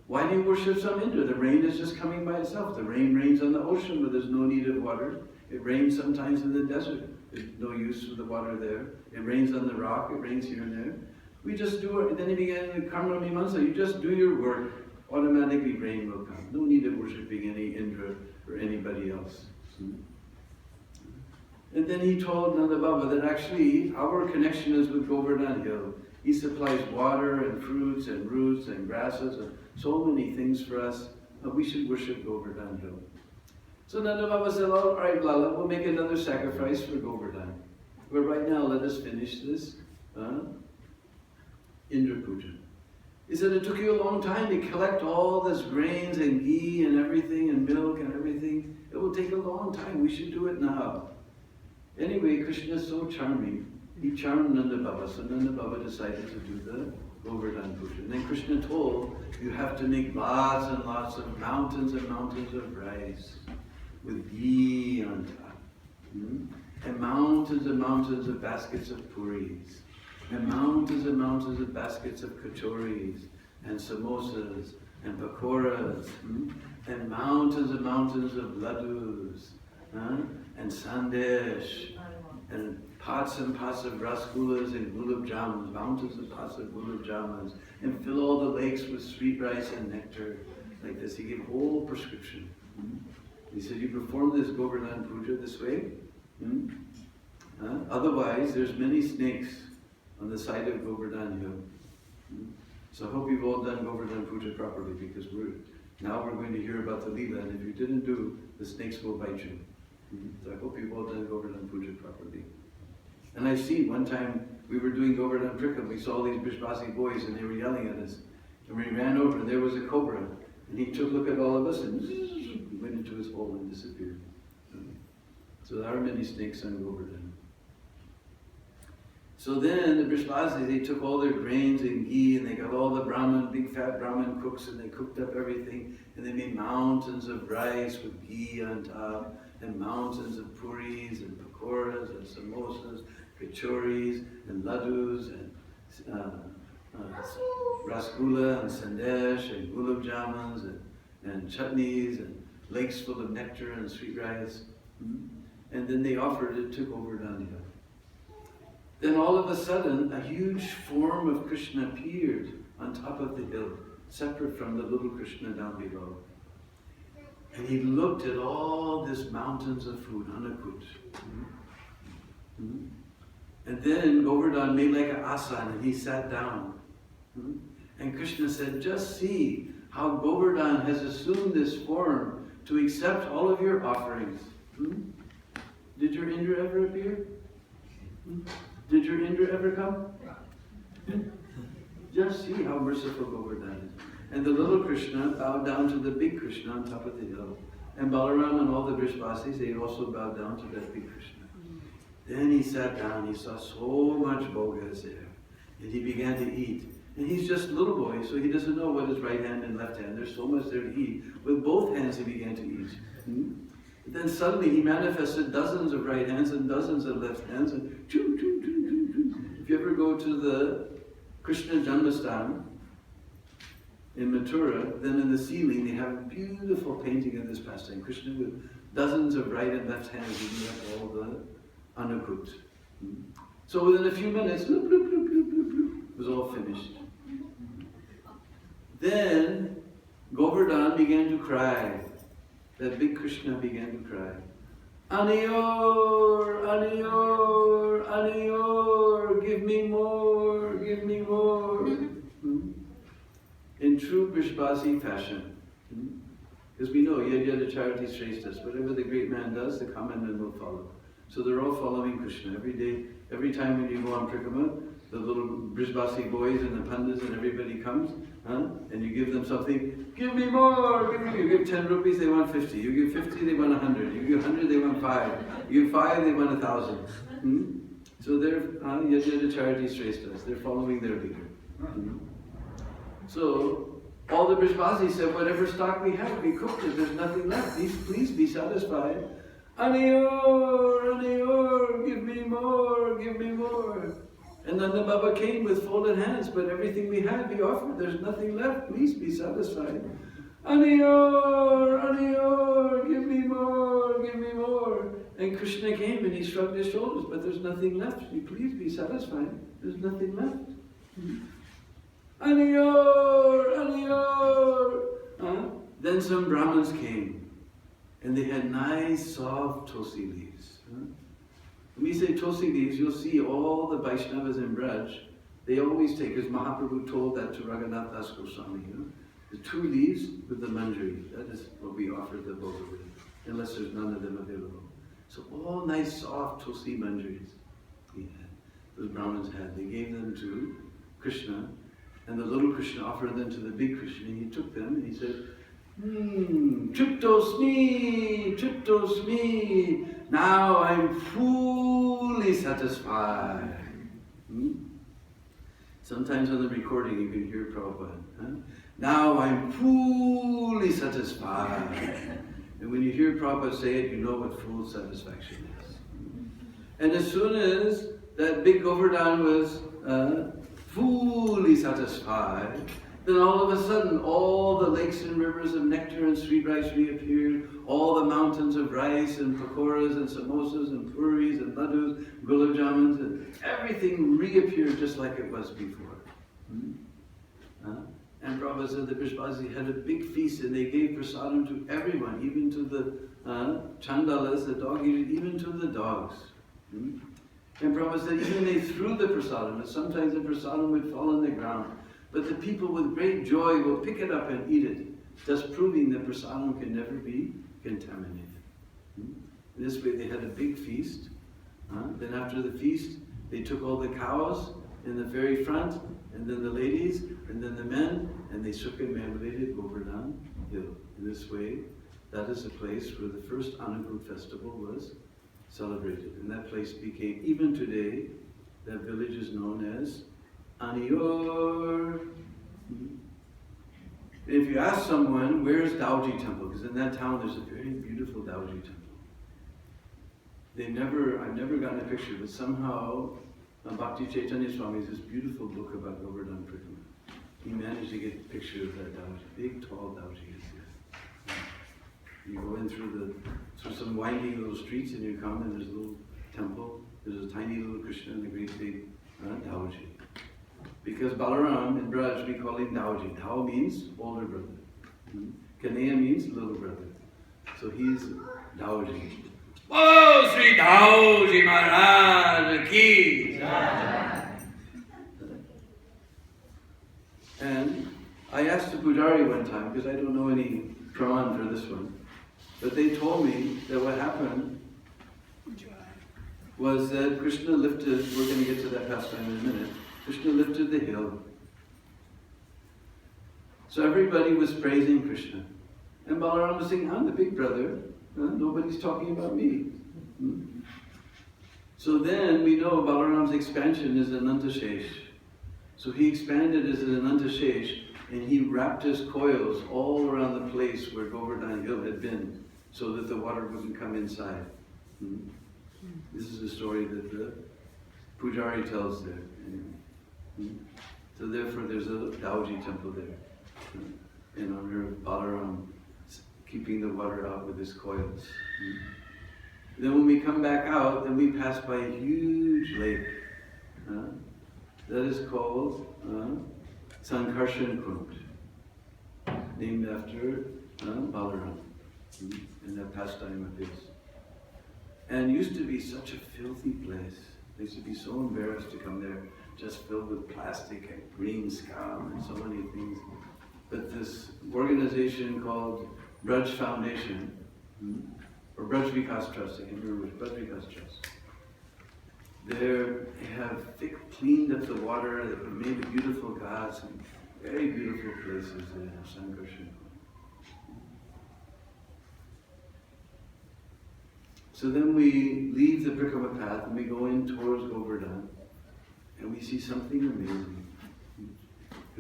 why do you worship some Indra? The rain is just coming by itself. The rain rains on the ocean where there's no need of water. It rains sometimes in the desert. There's no use for the water there. It rains on the rock. It rains here and there. We just do it. And then he began in Karma Mimamsa. You just do your work. Automatically rain will come. No need of worshipping any Indra or anybody else. And then he told Nanda Baba that actually our connection is with Govardhan Hill. He supplies water and fruits and roots and grasses and so many things for us. We should worship Govardhan Hill. So Nanda Baba said, all right, Lala, we'll make another sacrifice for Govardhan. But right now, let us finish this Indra Puja. He said, it took you a long time to collect all this grains and ghee and everything and milk and everything. It will take a long time. We should do it now. Anyway, Krishna is so charming. He charmed Nanda Baba. So Nanda Baba decided to do the Govardhan Puja. And then Krishna told, you have to make lots and lots of mountains and mountains of rice with ghee on top. And mountains of baskets of puris. And mountains of baskets of kachoris and samosas and pakoras. And mountains of ladus. And sandesh. And pots of rasgullas and gulab jamuns, mountains of pots of gulab jamuns, and fill all the lakes with sweet rice and nectar, like this. He gave a whole prescription. He said, you perform this Govardhan Puja this way, otherwise there's many snakes on the side of Govardhan Hill. So I hope you've all done Govardhan Puja properly, because now we're going to hear about the Leela, and if you didn't do, the snakes will bite you. So I hope you've all done Govardhan Puja properly. And I see, one time we were doing Govardhan Prikam, we saw these Brishbasi boys and they were yelling at us. And we ran over and there was a cobra. And he took a look at all of us and went into his hole and disappeared. So there are many snakes on Govardhan. So then the Brishbasi, they took all their grains and ghee and they got all the Brahmin, big fat Brahmin cooks, and they cooked up everything. And they made mountains of rice with ghee on top, and mountains of puris and pakoras and samosas, kachoris and ladus and rasgulla and sandesh and gulab jamuns and chutneys and lakes full of nectar and sweet rice. And then they offered it to Govardhan Hill. Then all of a sudden, a huge form of Krishna appeared on top of the hill, separate from the little Krishna down below. And he looked at all these mountains of food, Anakut. And then Govardhan made like an asana and he sat down. And Krishna said, just see how Govardhan has assumed this form to accept all of your offerings. Did your Indra ever appear? Did your Indra ever come? Just see how merciful Govardhan is. And the little Krishna bowed down to the big Krishna on top of the hill. And Balaram and all the Brishbasis, they also bowed down to that big Krishna. Then he sat down, he saw so much bhogas there. And he began to eat. And he's just a little boy, so he doesn't know what is right hand and left hand. There's so much there to eat. With both hands he began to eat. Then suddenly he manifested dozens of right hands and dozens of left hands. And choo, choo, choo, choo, choo. If you ever go to the Krishna Janmastham in Mathura, then in the ceiling they have a beautiful painting of this pastime. Krishna with dozens of right and left hands eating up all the Anakut. So within a few minutes, bloop, bloop, bloop, bloop, bloop, bloop, it was all finished. Then Govardhan began to cry. That big Krishna began to cry. Aniyor, Aniyor, Aniyor, give me more, give me more. In true Brishbasi fashion. Because we know Yajna Charity Shreshtas, whatever the great man does, the common man will follow. So they're all following Krishna. Every day, every time when you go on Prikama, the little Brishbasi boys and the pandits and everybody comes, and you give them something, give me more, give me. You give 10 rupees, they want 50. You give 50, they want 100. You give 100, they want 5. You give 5, they want 1,000. So they're Yajna Charity Shreshtas. They're following their leader. So all the Brajbasis said, whatever stock we have, we cooked it. There's nothing left. Please be satisfied. Aniyor, Aniyor, give me more, give me more. And then the Baba came with folded hands, but everything we had, we offered. There's nothing left. Please be satisfied. Aniyor, Aniyor, give me more, give me more. And Krishna came and he shrugged his shoulders, but there's nothing left. Please be satisfied. There's nothing left. Aniyor, Aniyor. Then some Brahmins came and they had nice soft tulsi leaves. When we say tulsi leaves, you'll see all the Vaishnavas in Braj, they always take, as Mahaprabhu told that to Raghunath Das Goswami, the 2 leaves with the manjari. That is what we offer the Bhoga with, unless there's none of them available. So all nice soft tulsi manjaris he had, those Brahmins had. They gave them to Krishna, and the little Krishna offered them to the big Krishna, and he took them and he said, Triptosmi, Triptosmi, now I'm fully satisfied. Sometimes on the recording you can hear Prabhupada. Now I'm fully satisfied. And when you hear Prabhupada say it, you know what full satisfaction is. And as soon as that big Govardhan was fully satisfied, then all of a sudden all the lakes and rivers of nectar and sweet rice reappeared, all the mountains of rice and pakoras and samosas and puris and laddus, gulab jamans, and everything reappeared just like it was before. And Prabhupada said the Brajbasis had a big feast and they gave prasadam to everyone, even to the chandalas, the dog eaters, even to the dogs. And Prabhupada said even they threw the prasadam, and sometimes the prasadam would fall on the ground. But the people with great joy will pick it up and eat it, thus proving that prasadam can never be contaminated. This way they had a big feast. Then after the feast, they took all the cows in the very front, and then the ladies, and then the men, and they circumambulated Govardhan Hill. In this way, that is the place where the first Annakut festival was celebrated. And that place became, even today, that village is known as Aniyor. If you ask someone, where's Dauji Temple? Because in that town there's a very beautiful Dauji Temple. I've never gotten a picture, but somehow Bhakti Chaitanya Swami has this beautiful book about Govardhan Prikrama. He managed to get a picture of that Dauji, big tall Dauji is there. You go in through some winding little streets and you come and there's a little temple. There's a tiny little Krishna and a great big Dauji. Because Balaram in Braj, we call him Dauji. Dao means older brother. Kanaya means little brother. So he's Dauji. Oh, Sri Dauji Maharaj ki Jai. And I asked the Pujari one time, because I don't know any praman for this one, but they told me that what happened was that Krishna lifted, we're going to get to that pastime in a minute, Krishna lifted the hill. So everybody was praising Krishna. And Balaram was saying, I'm the big brother. Nobody's talking about me. So then we know Balaram's expansion is Anantashesh. So he expanded as an Anantashesh and he wrapped his coils all around the place where Govardhan Hill had been so that the water wouldn't come inside. This is a story that the Pujari tells there. Anyway. So therefore there's a Dauji temple there in honor of Balaram keeping the water out with his coils. Then when we come back out, then we pass by a huge lake. That is called Sankarshan Kund, named after Balaram, and that pastime of his. And used to be such a filthy place. They used to be so embarrassed to come there, just filled with plastic and green scum and so many things. But this organization called Braj Foundation, or Braj Vikas Trust, I can't remember which, Braj Vikas Trust. They have cleaned up the water, they've made beautiful ghats and very beautiful places in Sankarshan. So then we leave the Prikrama path and we go in towards Govardhan and we see something amazing.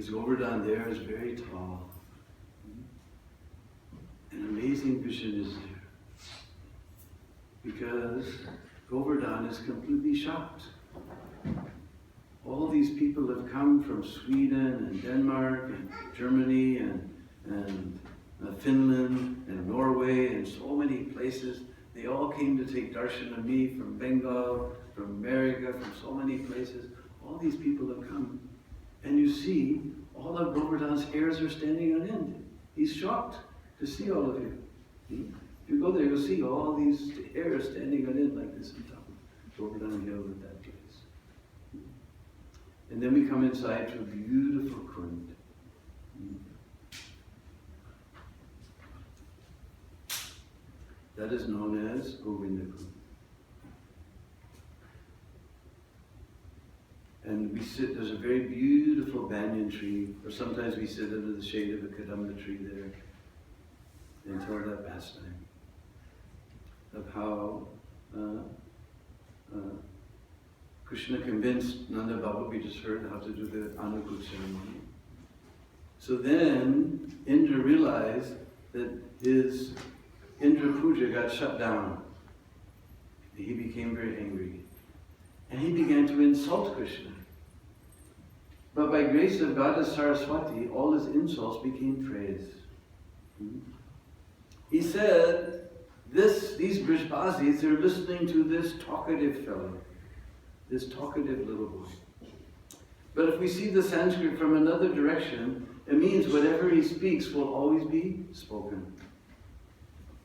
His Govardhan there is very tall. An amazing vision is there. Because Govardhan is completely shocked. All these people have come from Sweden and Denmark and Germany and Finland and Norway and so many places. They all came to take darshan of me from Bengal, from America, from so many places. All these people have come. And you see, all of Govardhan's hairs are standing on end. He's shocked to see all of you. If you go there, you'll see all these hairs standing on end like this on top of Govardhan Hill at that place. And then we come inside to a beautiful kund. That is known as Govinda Kund. And we sit, there's a very beautiful banyan tree, or sometimes we sit under the shade of a kadamba tree there and tell that pastime of how Krishna convinced Nanda Baba, we just heard how to do the Anukut ceremony. So then Indra realized that his Indra Puja got shut down. He became very angry. And he began to insult Krishna. But by grace of Goddess Saraswati, all his insults became praise. He said, these Brishbasis, they're listening to this talkative fellow, this talkative little boy. But if we see the Sanskrit from another direction, it means whatever he speaks will always be spoken.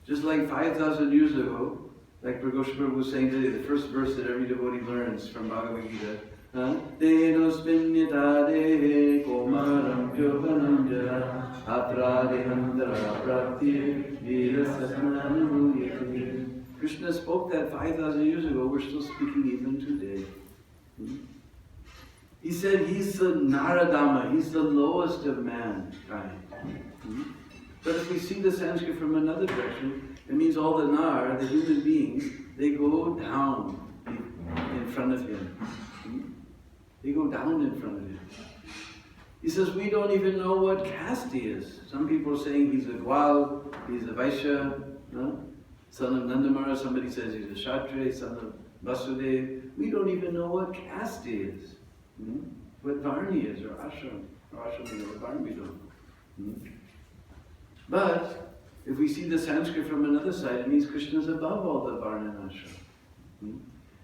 Just like 5,000 years ago, like Prabhu was saying today, the first verse that every devotee learns from Bhagavad Gita, Deena spinyata dehe komaram yoganam jara apradihantara prapti virasasmananuyate. Krishna spoke that 5,000 years ago. We're still speaking even today. He said he's the Naradama, he's the lowest of mankind. But if we see the Sanskrit from another direction, it means all the Nar, the human beings, they go down in front of him. They go down in front of him. He says, we don't even know what caste he is. Some people are saying he's a Gwal, he's a Vaishya, son of Nandamara. Somebody says he's a Kshatriya, son of Vasudev. We don't even know what caste he is. What Varna he is, or Ashram. Or Ashram, or Varna we don't know. But if we see the Sanskrit from another side, it means Krishna is above all the Varna and Ashram.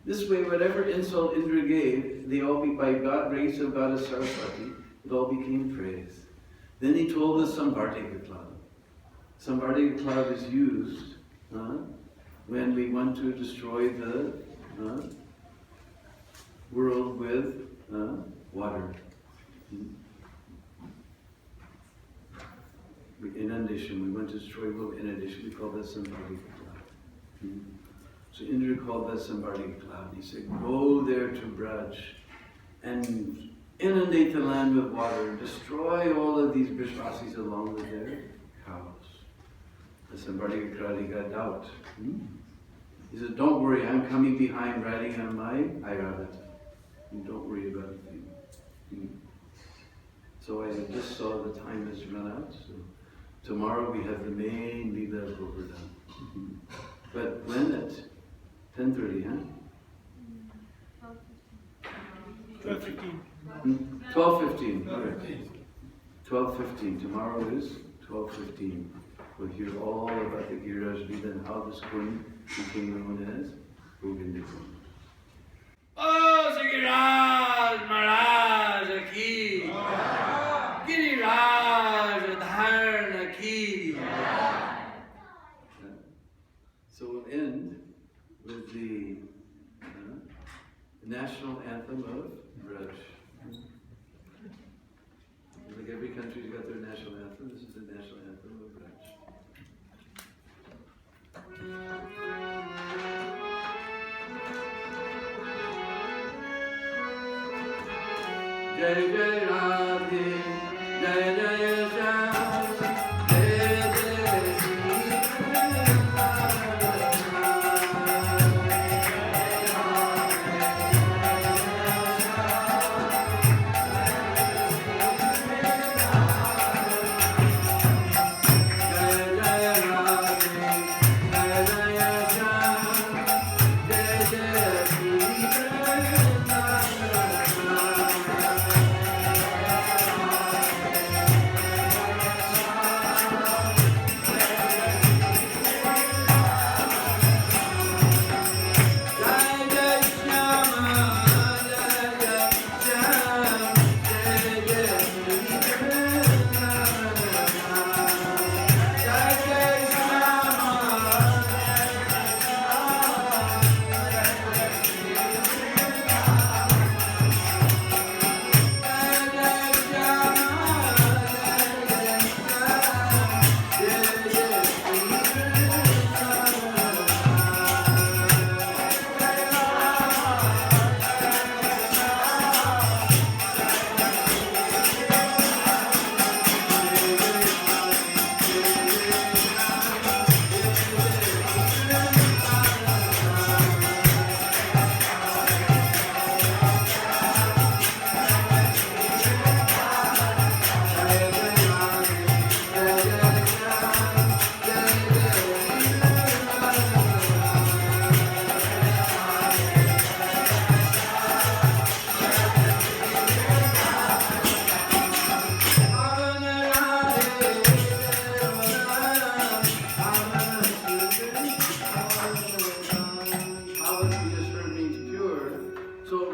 This way, whatever insult Indra gave, they all be by grace of Goddess Saraswati, it all became praise. Then he told us Samvartika cloud. Samvartika cloud is used when we want to destroy the world with water. Inundation, we want to destroy the world with inundation, we call that Samvartika cloud. So Indra called that Samvartika cloud. He said, go there to Braj and inundate the land with water, destroy all of these Brishvasis along with their cows. The Samvartika cloud, he got doubt. He said, don't worry, I'm coming behind riding on my Airavata. Don't worry about a thing. So I just saw the time has run out. So tomorrow we have the main Leela of Govardhan. But when at 10:30, huh? 12:15. 12:15. Okay. 12:15. Tomorrow is 12:15. We'll hear all about the Giriraj Leela and how this queen became known as Govinda Kund. Oh, Giriraj Maharaj ki! Giriraj Dharna ki! So we'll end with the national anthem of Braj. Like every country's got their national anthem. This is the national anthem of Braj. Jai Jai Radhe, Jai Jai Shyam, Jai Jai Sri Krishna.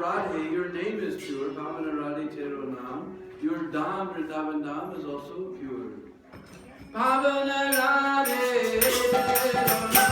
Radhe, your name is pure. Pavana Radhe Tero Nam. Your Dham, Vrindavan Dham, is also pure. Pavana Radhe Tero Nam.